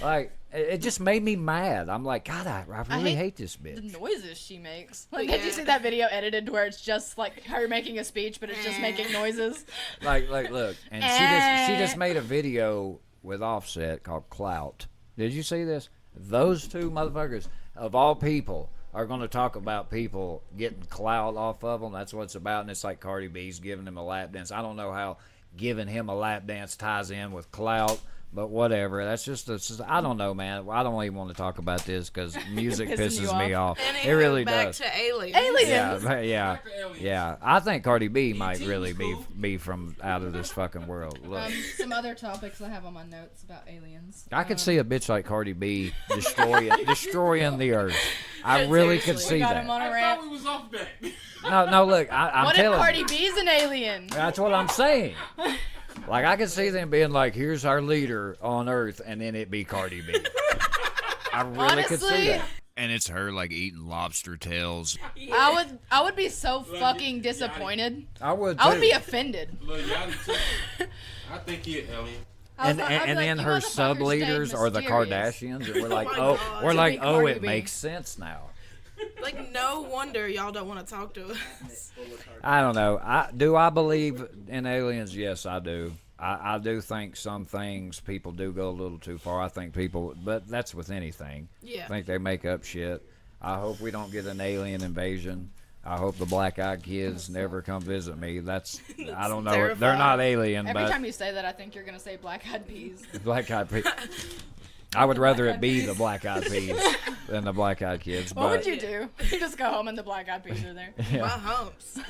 [SPEAKER 1] Like it just made me mad. I'm like, God, I really hate this
[SPEAKER 3] the
[SPEAKER 1] bitch.
[SPEAKER 3] noises she makes. Like,
[SPEAKER 2] Yeah.
[SPEAKER 3] did you see that video edited to where it's just like her making a speech, but it's just making noises?
[SPEAKER 1] Like look, and she just made a video with Offset called Clout. Did you see this? Those two motherfuckers, of all people, are going to talk about people getting clout off of them. That's what it's about, and it's like Cardi B's giving him a lap dance. I don't know how giving him a lap dance ties in with clout, but whatever. That's just I don't know, man. I don't even want to talk about this because music
[SPEAKER 3] Pissing you
[SPEAKER 1] pisses me off.
[SPEAKER 2] And
[SPEAKER 1] It really
[SPEAKER 2] back
[SPEAKER 1] does.
[SPEAKER 2] to aliens.
[SPEAKER 3] Aliens.
[SPEAKER 1] Yeah.
[SPEAKER 5] Back to aliens.
[SPEAKER 1] Yeah, I think Cardi B might
[SPEAKER 5] E.T.
[SPEAKER 1] really
[SPEAKER 5] was
[SPEAKER 1] be
[SPEAKER 5] cool.
[SPEAKER 1] be from out of this fucking world. Look,
[SPEAKER 3] Some other topics I have on my notes about aliens.
[SPEAKER 1] I could see a bitch like Cardi B destroying the earth. I really could see
[SPEAKER 3] We got him
[SPEAKER 1] that.
[SPEAKER 3] on a
[SPEAKER 5] I
[SPEAKER 3] rant.
[SPEAKER 5] thought we was off that.
[SPEAKER 1] No, look, I'm
[SPEAKER 3] What if
[SPEAKER 1] telling
[SPEAKER 3] Cardi
[SPEAKER 1] you.
[SPEAKER 3] B's an alien?
[SPEAKER 1] That's what I'm saying. Like I could see them being like, "Here's our leader on Earth," and then it be Cardi B. I really could see
[SPEAKER 3] Honestly,
[SPEAKER 1] that. And it's her like eating lobster tails.
[SPEAKER 3] I would be so fucking disappointed.
[SPEAKER 1] I would.
[SPEAKER 3] I would
[SPEAKER 1] too.
[SPEAKER 3] be offended.
[SPEAKER 5] Lil Yachty too. I think he an alien.
[SPEAKER 3] I was
[SPEAKER 1] And,
[SPEAKER 3] like- I'd be
[SPEAKER 1] and
[SPEAKER 3] like,
[SPEAKER 1] then
[SPEAKER 3] "You
[SPEAKER 1] her
[SPEAKER 3] motherfuckers
[SPEAKER 1] sub
[SPEAKER 3] stayed
[SPEAKER 1] leaders are the
[SPEAKER 3] mysterious."
[SPEAKER 1] Kardashians. And we're like,
[SPEAKER 2] my
[SPEAKER 1] oh,
[SPEAKER 2] God.
[SPEAKER 1] we're
[SPEAKER 2] To
[SPEAKER 1] like,
[SPEAKER 3] be
[SPEAKER 1] oh,
[SPEAKER 3] Cardi
[SPEAKER 1] it
[SPEAKER 3] B.
[SPEAKER 1] makes sense now.
[SPEAKER 2] Like, no wonder y'all don't want to talk to us.
[SPEAKER 1] I don't know. Do I believe in aliens? Yes, I do. I do think some things people do go a little too far. I think people, but that's with anything.
[SPEAKER 2] Yeah.
[SPEAKER 1] I think they make up shit. I hope we don't get an alien invasion. I hope the black-eyed kids never come visit me. I don't know. They're
[SPEAKER 2] terrifying.
[SPEAKER 1] not alien,
[SPEAKER 3] Every
[SPEAKER 1] but
[SPEAKER 3] time you say that, I think you're gonna say black-eyed peas.
[SPEAKER 1] black-eyed peas. I would rather it be the black-eyed peas than the black-eyed kids.
[SPEAKER 3] What would you do? You just go home and the black-eyed peas are there.
[SPEAKER 2] My humps.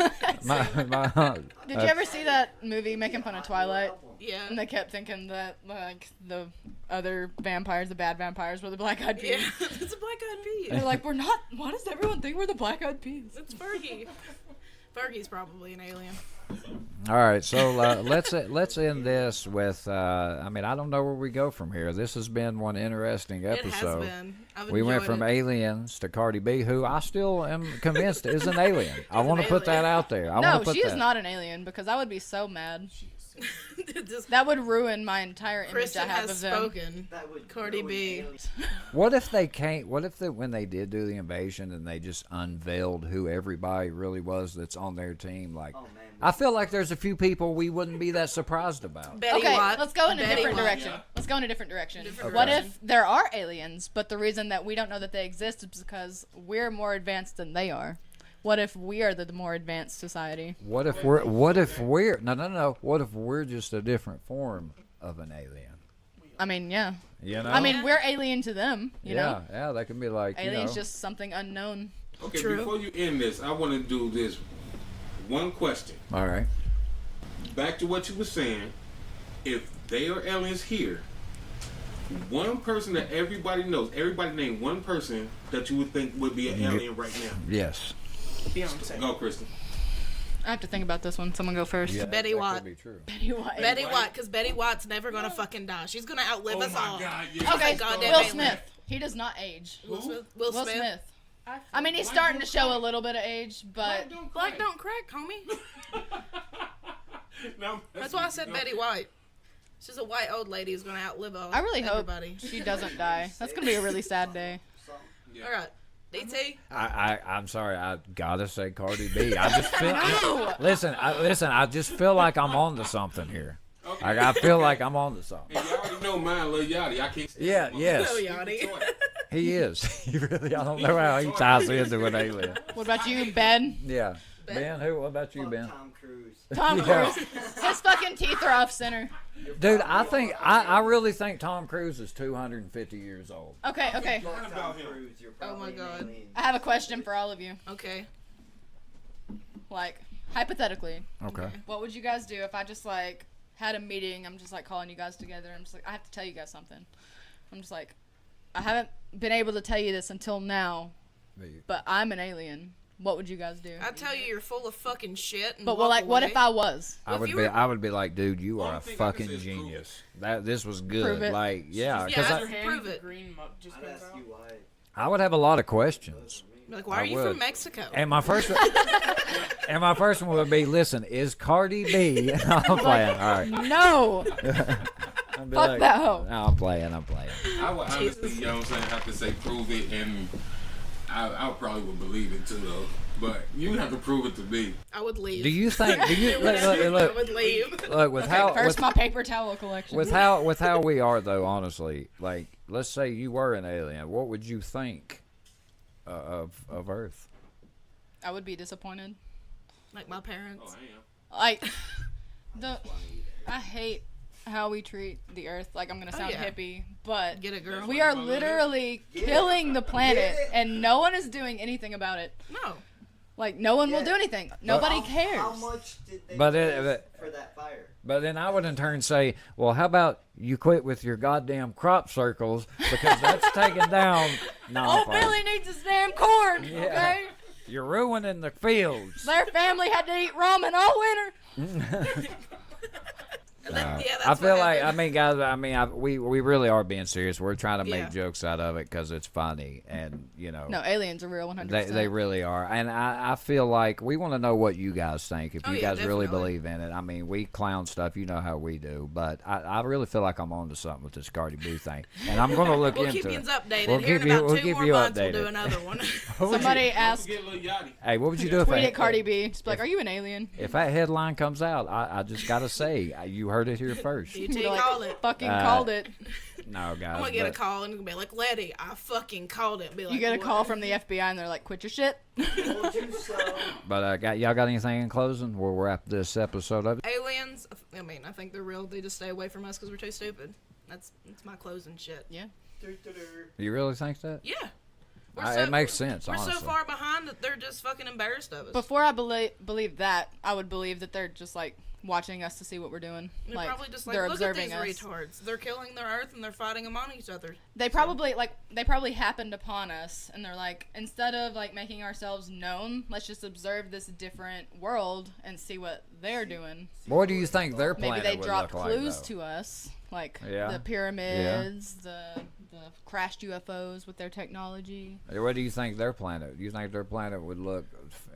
[SPEAKER 3] Did you ever see that movie making fun of Twilight?
[SPEAKER 2] Yeah.
[SPEAKER 3] And they kept thinking that like the other vampires, the bad vampires, were the black-eyed peas.
[SPEAKER 2] Yeah. It's a black-eyed pea.
[SPEAKER 3] They're like, we're not. Why does everyone think we're the black-eyed peas?
[SPEAKER 2] It's Fergie. Fergie's probably an alien.
[SPEAKER 1] All right, so let's end this with. I mean, I don't know where we go from here. This has been one interesting episode.
[SPEAKER 2] It has been. I've
[SPEAKER 1] We went
[SPEAKER 2] enjoyed
[SPEAKER 1] from
[SPEAKER 2] it.
[SPEAKER 1] aliens to Cardi B, who I still am convinced is an alien. I want to
[SPEAKER 2] an
[SPEAKER 1] put that
[SPEAKER 2] alien.
[SPEAKER 1] out there. I
[SPEAKER 3] No,
[SPEAKER 1] want to put
[SPEAKER 3] she is
[SPEAKER 1] that.
[SPEAKER 3] not an alien because I would be so mad.
[SPEAKER 2] Just,
[SPEAKER 3] That would ruin my entire image
[SPEAKER 2] Kristen
[SPEAKER 3] I have
[SPEAKER 2] has
[SPEAKER 3] of them.
[SPEAKER 2] spoken.
[SPEAKER 4] That would
[SPEAKER 2] Cardi
[SPEAKER 4] ruin
[SPEAKER 2] B.
[SPEAKER 4] aliens.
[SPEAKER 1] What if they can't? What if when they did do the invasion and they just unveiled who everybody really was that's on their team? Like,
[SPEAKER 4] Oh man.
[SPEAKER 1] I feel like there's a few people we wouldn't be that surprised about.
[SPEAKER 2] Betty
[SPEAKER 3] Okay,
[SPEAKER 2] White.
[SPEAKER 3] let's go in a
[SPEAKER 2] Betty
[SPEAKER 3] different
[SPEAKER 2] White.
[SPEAKER 3] direction. Let's go in a different direction.
[SPEAKER 2] Different
[SPEAKER 3] What
[SPEAKER 2] direction.
[SPEAKER 3] if there are aliens, but the reason that we don't know that they exist is because we're more advanced than they are? What if we are the more advanced society?
[SPEAKER 1] What if we're? What if we're? No. What if we're just a different form of an alien?
[SPEAKER 3] I mean, yeah.
[SPEAKER 1] You know.
[SPEAKER 3] I mean, we're alien to them, you know?
[SPEAKER 1] Yeah. They can be like,
[SPEAKER 3] Aliens
[SPEAKER 1] you know,
[SPEAKER 3] just something unknown.
[SPEAKER 5] Okay,
[SPEAKER 2] True.
[SPEAKER 5] before you end this, I want to do this one question.
[SPEAKER 1] All right.
[SPEAKER 5] Back to what you were saying. If they are aliens here, one person that everybody knows, everybody name one person that you would think would be an alien right now.
[SPEAKER 1] Yes.
[SPEAKER 2] Beyonce.
[SPEAKER 5] Go, Kristen.
[SPEAKER 3] I have to think about this one. Someone go first.
[SPEAKER 1] Yeah,
[SPEAKER 2] Betty
[SPEAKER 1] that
[SPEAKER 2] White.
[SPEAKER 1] could be true.
[SPEAKER 3] Betty White.
[SPEAKER 2] Betty White, because Betty White's never gonna fucking die. She's gonna outlive us all.
[SPEAKER 5] God, yeah.
[SPEAKER 3] Okay,
[SPEAKER 2] Goddamn
[SPEAKER 3] Will
[SPEAKER 2] alien.
[SPEAKER 3] Smith. He does not age.
[SPEAKER 2] Will Smith.
[SPEAKER 3] Will Smith. I mean, he's starting to show a little bit of age, but
[SPEAKER 2] Black don't crack, homie.
[SPEAKER 5] No,
[SPEAKER 2] That's why I said Betty White. She's a white old lady who's gonna outlive all.
[SPEAKER 3] I really hope
[SPEAKER 2] everybody.
[SPEAKER 3] she doesn't die. That's gonna be a really sad day.
[SPEAKER 5] Yeah.
[SPEAKER 2] All right, DT.
[SPEAKER 1] I'm sorry. I gotta say Cardi B. I just feel.
[SPEAKER 3] No.
[SPEAKER 1] Listen. I just feel like I'm on to something here.
[SPEAKER 5] Okay.
[SPEAKER 1] I feel like I'm on to something.
[SPEAKER 5] And you already know mine, Lil Yachty. I can't.
[SPEAKER 1] Yeah. Yes.
[SPEAKER 2] Oh, Yachty.
[SPEAKER 1] He is. He really. I don't know how he ties into an alien.
[SPEAKER 3] What about you, Ben?
[SPEAKER 1] Yeah. Ben. Who? What about you, Ben?
[SPEAKER 4] Tom Cruise.
[SPEAKER 3] Tom
[SPEAKER 1] Yeah.
[SPEAKER 3] Cruise. His fucking teeth are off center.
[SPEAKER 1] Dude, I really think Tom Cruise is 250 years old.
[SPEAKER 3] Okay.
[SPEAKER 5] What about him?
[SPEAKER 4] Cruise, you're
[SPEAKER 2] Oh my
[SPEAKER 4] probably an
[SPEAKER 2] God.
[SPEAKER 4] alien.
[SPEAKER 3] I have a question for all of you.
[SPEAKER 2] Okay.
[SPEAKER 3] Like, hypothetically,
[SPEAKER 1] Okay.
[SPEAKER 3] what would you guys do if I just like had a meeting? I'm just like calling you guys together. I'm just like, I have to tell you guys something. I'm just like, I haven't been able to tell you this until now, but I'm an alien. What would you guys do?
[SPEAKER 2] I tell you, you're full of fucking shit. And
[SPEAKER 3] But well, like, what if I was?
[SPEAKER 1] I
[SPEAKER 2] Well,
[SPEAKER 1] would
[SPEAKER 2] if
[SPEAKER 1] be.
[SPEAKER 2] you were-
[SPEAKER 1] I would be like, dude, you are
[SPEAKER 5] Only
[SPEAKER 1] a
[SPEAKER 5] thing I can
[SPEAKER 1] fucking
[SPEAKER 5] say is prove
[SPEAKER 1] genius. This was
[SPEAKER 3] Prove
[SPEAKER 1] good.
[SPEAKER 3] it.
[SPEAKER 1] Like, yeah,
[SPEAKER 2] Yeah,
[SPEAKER 1] because
[SPEAKER 2] that's- prove it.
[SPEAKER 6] Green muck just
[SPEAKER 4] I'd
[SPEAKER 6] comes
[SPEAKER 4] ask
[SPEAKER 6] out.
[SPEAKER 4] you why.
[SPEAKER 1] I would have a lot of questions.
[SPEAKER 2] Like, why
[SPEAKER 1] I
[SPEAKER 2] are you
[SPEAKER 1] would.
[SPEAKER 2] from Mexico?
[SPEAKER 1] And my first, and my first one would be, listen, is Cardi B? I'm playing. All right.
[SPEAKER 3] No.
[SPEAKER 1] I'd be
[SPEAKER 3] Fuck that hoe.
[SPEAKER 1] No, I'm playing.
[SPEAKER 5] I would honestly, you know what I'm saying, have to say prove it, and I probably would believe it too, though. But you would have to prove it to me.
[SPEAKER 2] I would leave.
[SPEAKER 1] Do you think? Do you
[SPEAKER 2] I
[SPEAKER 1] look?
[SPEAKER 2] would leave.
[SPEAKER 1] Look with how
[SPEAKER 3] First,
[SPEAKER 1] with,
[SPEAKER 3] my paper towel collection.
[SPEAKER 1] with how we are though. Honestly, like let's say you were an alien, what would you think of Earth?
[SPEAKER 3] I would be disappointed.
[SPEAKER 2] Like my parents.
[SPEAKER 5] Oh, I am.
[SPEAKER 3] Like, I hate how we treat the Earth. Like, I'm gonna sound
[SPEAKER 2] yeah.
[SPEAKER 3] hippie, but
[SPEAKER 2] Get it, girl.
[SPEAKER 3] we are literally killing the planet,
[SPEAKER 4] Get it.
[SPEAKER 3] and no one is doing anything about it.
[SPEAKER 2] No.
[SPEAKER 3] Like, no one will
[SPEAKER 4] Yeah.
[SPEAKER 3] do anything. Nobody cares.
[SPEAKER 4] How much did they
[SPEAKER 1] But
[SPEAKER 4] pay for that fire?
[SPEAKER 1] But then I would in turn say, well, how about you quit with your goddamn crop circles because that's taking down. No, I'm
[SPEAKER 3] Oh,
[SPEAKER 1] playing.
[SPEAKER 3] Billy needs his damn corn.
[SPEAKER 1] Yeah.
[SPEAKER 3] Okay.
[SPEAKER 1] You're ruining the fields.
[SPEAKER 3] Their family had to eat ramen all winter.
[SPEAKER 2] And then, yeah, that's
[SPEAKER 1] I feel
[SPEAKER 2] what
[SPEAKER 1] like, I
[SPEAKER 2] happened.
[SPEAKER 1] mean, guys, we really are being serious. We're trying to
[SPEAKER 2] Yeah.
[SPEAKER 1] make jokes out of it because it's funny, and you know,
[SPEAKER 3] No, aliens are real 100%.
[SPEAKER 1] they really are. And I feel like we want to know what you guys think. If
[SPEAKER 2] Oh,
[SPEAKER 1] you
[SPEAKER 2] yeah,
[SPEAKER 1] guys really
[SPEAKER 2] definitely.
[SPEAKER 1] believe in it, I mean, we clown stuff. You know how we do, but I really feel like I'm on to something with this Cardi B thing, and I'm going to look
[SPEAKER 2] We'll
[SPEAKER 1] into
[SPEAKER 2] keep you
[SPEAKER 1] it.
[SPEAKER 2] updated.
[SPEAKER 1] We'll
[SPEAKER 2] Here
[SPEAKER 1] keep
[SPEAKER 2] in
[SPEAKER 1] you-
[SPEAKER 2] about
[SPEAKER 1] we'll
[SPEAKER 2] 2
[SPEAKER 1] keep
[SPEAKER 2] more
[SPEAKER 1] you
[SPEAKER 2] months, we'll
[SPEAKER 1] updated.
[SPEAKER 2] do another one.
[SPEAKER 3] Somebody
[SPEAKER 5] Don't
[SPEAKER 3] asked,
[SPEAKER 5] forget Lil Yachty.
[SPEAKER 1] Hey, what would you do if
[SPEAKER 3] tweet
[SPEAKER 1] that,
[SPEAKER 3] at Cardi B. Just be like, are you an alien?
[SPEAKER 1] if that headline comes out? I just got to say, you heard it here first.
[SPEAKER 2] DT
[SPEAKER 3] Be like,
[SPEAKER 2] called it.
[SPEAKER 3] Fucking
[SPEAKER 1] Uh,
[SPEAKER 3] called it.
[SPEAKER 1] No, guys.
[SPEAKER 2] I'm gonna get a
[SPEAKER 1] but-
[SPEAKER 2] call and be like, Letty, I fucking called it. Be like,
[SPEAKER 3] You get a
[SPEAKER 2] "What?"
[SPEAKER 3] call from the FBI and they're like, quit your shit.
[SPEAKER 4] Told you so.
[SPEAKER 1] But y'all got anything in closing? We'll wrap this episode up.
[SPEAKER 2] Aliens, I mean, I think they're real. They just stay away from us because we're too stupid. That's my closing shit.
[SPEAKER 3] Yeah.
[SPEAKER 1] You really think that?
[SPEAKER 2] Yeah.
[SPEAKER 1] It makes sense,
[SPEAKER 2] We're
[SPEAKER 1] honestly.
[SPEAKER 2] so far behind that they're just fucking embarrassed of us.
[SPEAKER 3] Before I believe that, I would believe that they're just like watching us to see what we're doing.
[SPEAKER 2] They're
[SPEAKER 3] Like,
[SPEAKER 2] probably just like,
[SPEAKER 3] they're
[SPEAKER 2] look at
[SPEAKER 3] observing
[SPEAKER 2] these
[SPEAKER 3] us.
[SPEAKER 2] retards. They're killing their Earth and they're fighting among each other.
[SPEAKER 3] They probably happened upon us, and they're like, instead of like making ourselves known, let's just observe this different world and see what they're doing.
[SPEAKER 1] What do you think their planet
[SPEAKER 3] Maybe they
[SPEAKER 1] would
[SPEAKER 3] dropped
[SPEAKER 1] look
[SPEAKER 3] clues
[SPEAKER 1] like,
[SPEAKER 3] to us, like
[SPEAKER 1] Yeah.
[SPEAKER 3] the pyramids, the crashed UFOs with their technology.
[SPEAKER 1] though? What do you think their planet? You think their planet would look?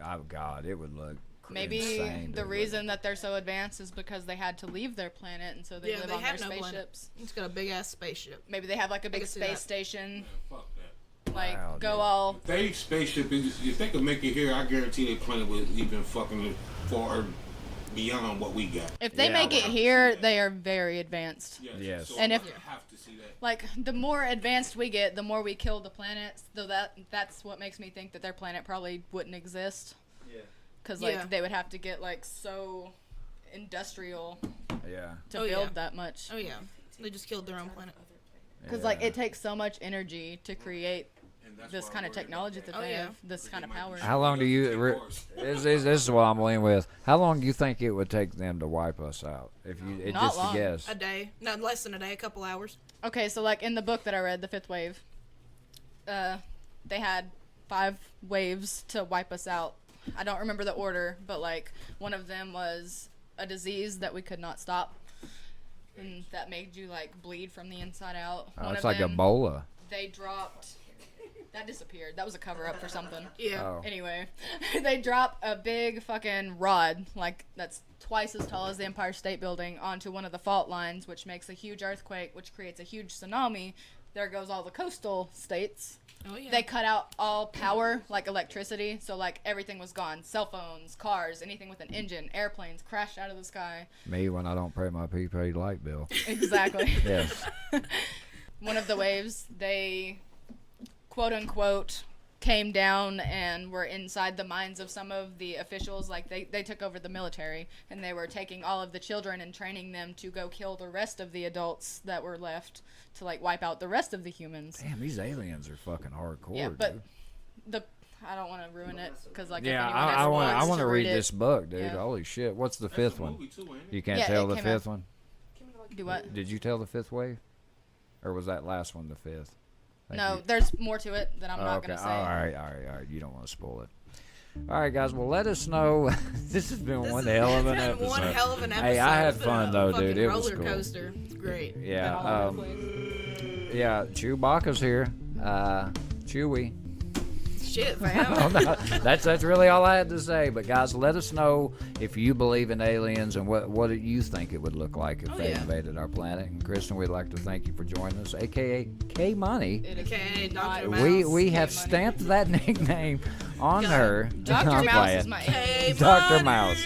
[SPEAKER 1] Oh God, it would look.
[SPEAKER 3] Maybe
[SPEAKER 1] insane,
[SPEAKER 3] the
[SPEAKER 1] dude.
[SPEAKER 3] reason that they're so advanced is because they had to leave their planet, and so they
[SPEAKER 2] Yeah,
[SPEAKER 3] live
[SPEAKER 2] they
[SPEAKER 3] on their
[SPEAKER 2] have no planet.
[SPEAKER 3] spaceships.
[SPEAKER 2] It's got a big ass spaceship.
[SPEAKER 3] Maybe they have like a big
[SPEAKER 2] can see
[SPEAKER 3] space
[SPEAKER 2] that.
[SPEAKER 3] station,
[SPEAKER 5] Fuck that.
[SPEAKER 3] like
[SPEAKER 1] Wow,
[SPEAKER 3] go
[SPEAKER 1] dude.
[SPEAKER 3] all.
[SPEAKER 5] If they spaceship, if they could make it here, I guarantee their planet would even fucking far beyond what we got.
[SPEAKER 3] If they
[SPEAKER 1] Yeah,
[SPEAKER 3] make it
[SPEAKER 1] well.
[SPEAKER 3] here, they are very advanced.
[SPEAKER 1] Yes.
[SPEAKER 5] So
[SPEAKER 3] And
[SPEAKER 5] I
[SPEAKER 3] if-
[SPEAKER 5] have to see that.
[SPEAKER 3] Like the more advanced we get, the more we kill the planets. Though that's what makes me think that their planet probably wouldn't exist.
[SPEAKER 4] Yeah.
[SPEAKER 3] Because like
[SPEAKER 2] Yeah.
[SPEAKER 3] they would have to get like so industrial
[SPEAKER 1] Yeah.
[SPEAKER 3] to
[SPEAKER 2] Oh,
[SPEAKER 3] build
[SPEAKER 2] yeah.
[SPEAKER 3] that much.
[SPEAKER 2] Oh yeah, they just killed their own planet.
[SPEAKER 3] Because like it takes so much energy to create
[SPEAKER 5] that's
[SPEAKER 3] this
[SPEAKER 5] why
[SPEAKER 3] kind
[SPEAKER 5] I'm
[SPEAKER 3] of
[SPEAKER 5] worried
[SPEAKER 3] technology
[SPEAKER 5] about
[SPEAKER 3] that they
[SPEAKER 2] yeah.
[SPEAKER 3] have, this kind of
[SPEAKER 5] They might
[SPEAKER 3] power.
[SPEAKER 5] be
[SPEAKER 1] How long do you? This is what I'm leaning with. How long do you think it would take them to wipe us out? If you,
[SPEAKER 3] Not
[SPEAKER 1] just
[SPEAKER 3] long.
[SPEAKER 1] a guess.
[SPEAKER 2] A day, not less than a day, a couple hours.
[SPEAKER 3] Okay, so like in the book that I read, The Fifth Wave, they had 5 waves to wipe us out. I don't remember the order, but like one of them was a disease that we could not stop, and that made you like bleed from the inside out. One
[SPEAKER 1] It's
[SPEAKER 3] of
[SPEAKER 1] like
[SPEAKER 3] them,
[SPEAKER 1] Ebola.
[SPEAKER 3] They dropped. That disappeared. That was a cover up for something.
[SPEAKER 2] Yeah.
[SPEAKER 1] Oh.
[SPEAKER 3] Anyway, they drop a big fucking rod, like that's twice as tall as the Empire State Building, onto one of the fault lines, which makes a huge earthquake, which creates a huge tsunami. There goes all the coastal states.
[SPEAKER 2] Oh yeah.
[SPEAKER 3] They cut out all power, like electricity, so like everything was gone. Cell phones, cars, anything with an engine, airplanes crashed out of the sky.
[SPEAKER 1] Me when I don't pay my prepaid light bill.
[SPEAKER 3] Exactly.
[SPEAKER 1] Yes.
[SPEAKER 3] One of the waves, they quote unquote came down and were inside the minds of some of the officials. Like they took over the military, and they were taking all of the children and training them to go kill the rest of the adults that were left, to like wipe out the rest of the humans.
[SPEAKER 1] Damn, these aliens are fucking hardcore.
[SPEAKER 3] Yeah, but
[SPEAKER 1] dude.
[SPEAKER 3] I don't want to ruin it, because like
[SPEAKER 1] Yeah,
[SPEAKER 3] if anyone has
[SPEAKER 1] I
[SPEAKER 3] wants
[SPEAKER 1] want to read
[SPEAKER 3] it,
[SPEAKER 1] this book, dude.
[SPEAKER 3] Yeah.
[SPEAKER 1] Holy shit! What's the
[SPEAKER 5] That's
[SPEAKER 1] fifth
[SPEAKER 5] a
[SPEAKER 1] one?
[SPEAKER 5] movie too, ain't it?
[SPEAKER 1] You can't
[SPEAKER 3] Yeah,
[SPEAKER 1] tell
[SPEAKER 3] it
[SPEAKER 1] the
[SPEAKER 3] came
[SPEAKER 1] fifth
[SPEAKER 3] out.
[SPEAKER 1] one.
[SPEAKER 3] Do what?
[SPEAKER 1] Did you tell the fifth wave, or was that last one the fifth? Thank
[SPEAKER 3] No,
[SPEAKER 1] you.
[SPEAKER 3] there's more to it that I'm not
[SPEAKER 1] Okay.
[SPEAKER 3] gonna say.
[SPEAKER 1] All right. You don't want to spoil it. All right, guys. Well, let us know. This has been one hell of an
[SPEAKER 2] It's been
[SPEAKER 1] episode.
[SPEAKER 2] one hell of an episode.
[SPEAKER 1] Hey, I had
[SPEAKER 2] It's been
[SPEAKER 1] fun
[SPEAKER 2] a
[SPEAKER 1] though, dude.
[SPEAKER 2] fucking
[SPEAKER 1] It was
[SPEAKER 2] roller
[SPEAKER 1] cool.
[SPEAKER 2] coaster. It's great.
[SPEAKER 1] Yeah.
[SPEAKER 3] All over the place.
[SPEAKER 1] Yeah. Chewbacca's here. Chewie.
[SPEAKER 2] Shit,
[SPEAKER 1] Oh,
[SPEAKER 2] man.
[SPEAKER 1] no, that's really all I had to say. But guys, let us know if you believe in aliens and what do you think it would look like if they
[SPEAKER 2] yeah.
[SPEAKER 1] invaded our planet. And Kristen, we'd like to thank you for joining us, aka K Money.
[SPEAKER 3] It is
[SPEAKER 2] Okay,
[SPEAKER 3] not-
[SPEAKER 2] Dr. Mouse.
[SPEAKER 1] We have
[SPEAKER 3] K-Money.
[SPEAKER 1] stamped that nickname on her.
[SPEAKER 3] Dr.
[SPEAKER 1] I'm
[SPEAKER 3] Mouse
[SPEAKER 1] playing.
[SPEAKER 3] is my
[SPEAKER 2] Hey,
[SPEAKER 1] Dr.
[SPEAKER 2] Money.
[SPEAKER 1] Mouse.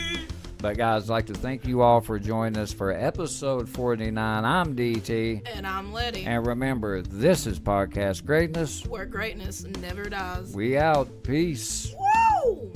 [SPEAKER 1] But guys, I'd like to thank you all for joining us for episode 49. I'm DT.
[SPEAKER 2] And I'm Letty.
[SPEAKER 1] And remember, this is Podcast Greatness.
[SPEAKER 2] Where greatness never dies.
[SPEAKER 1] We out. Peace.
[SPEAKER 2] Woo!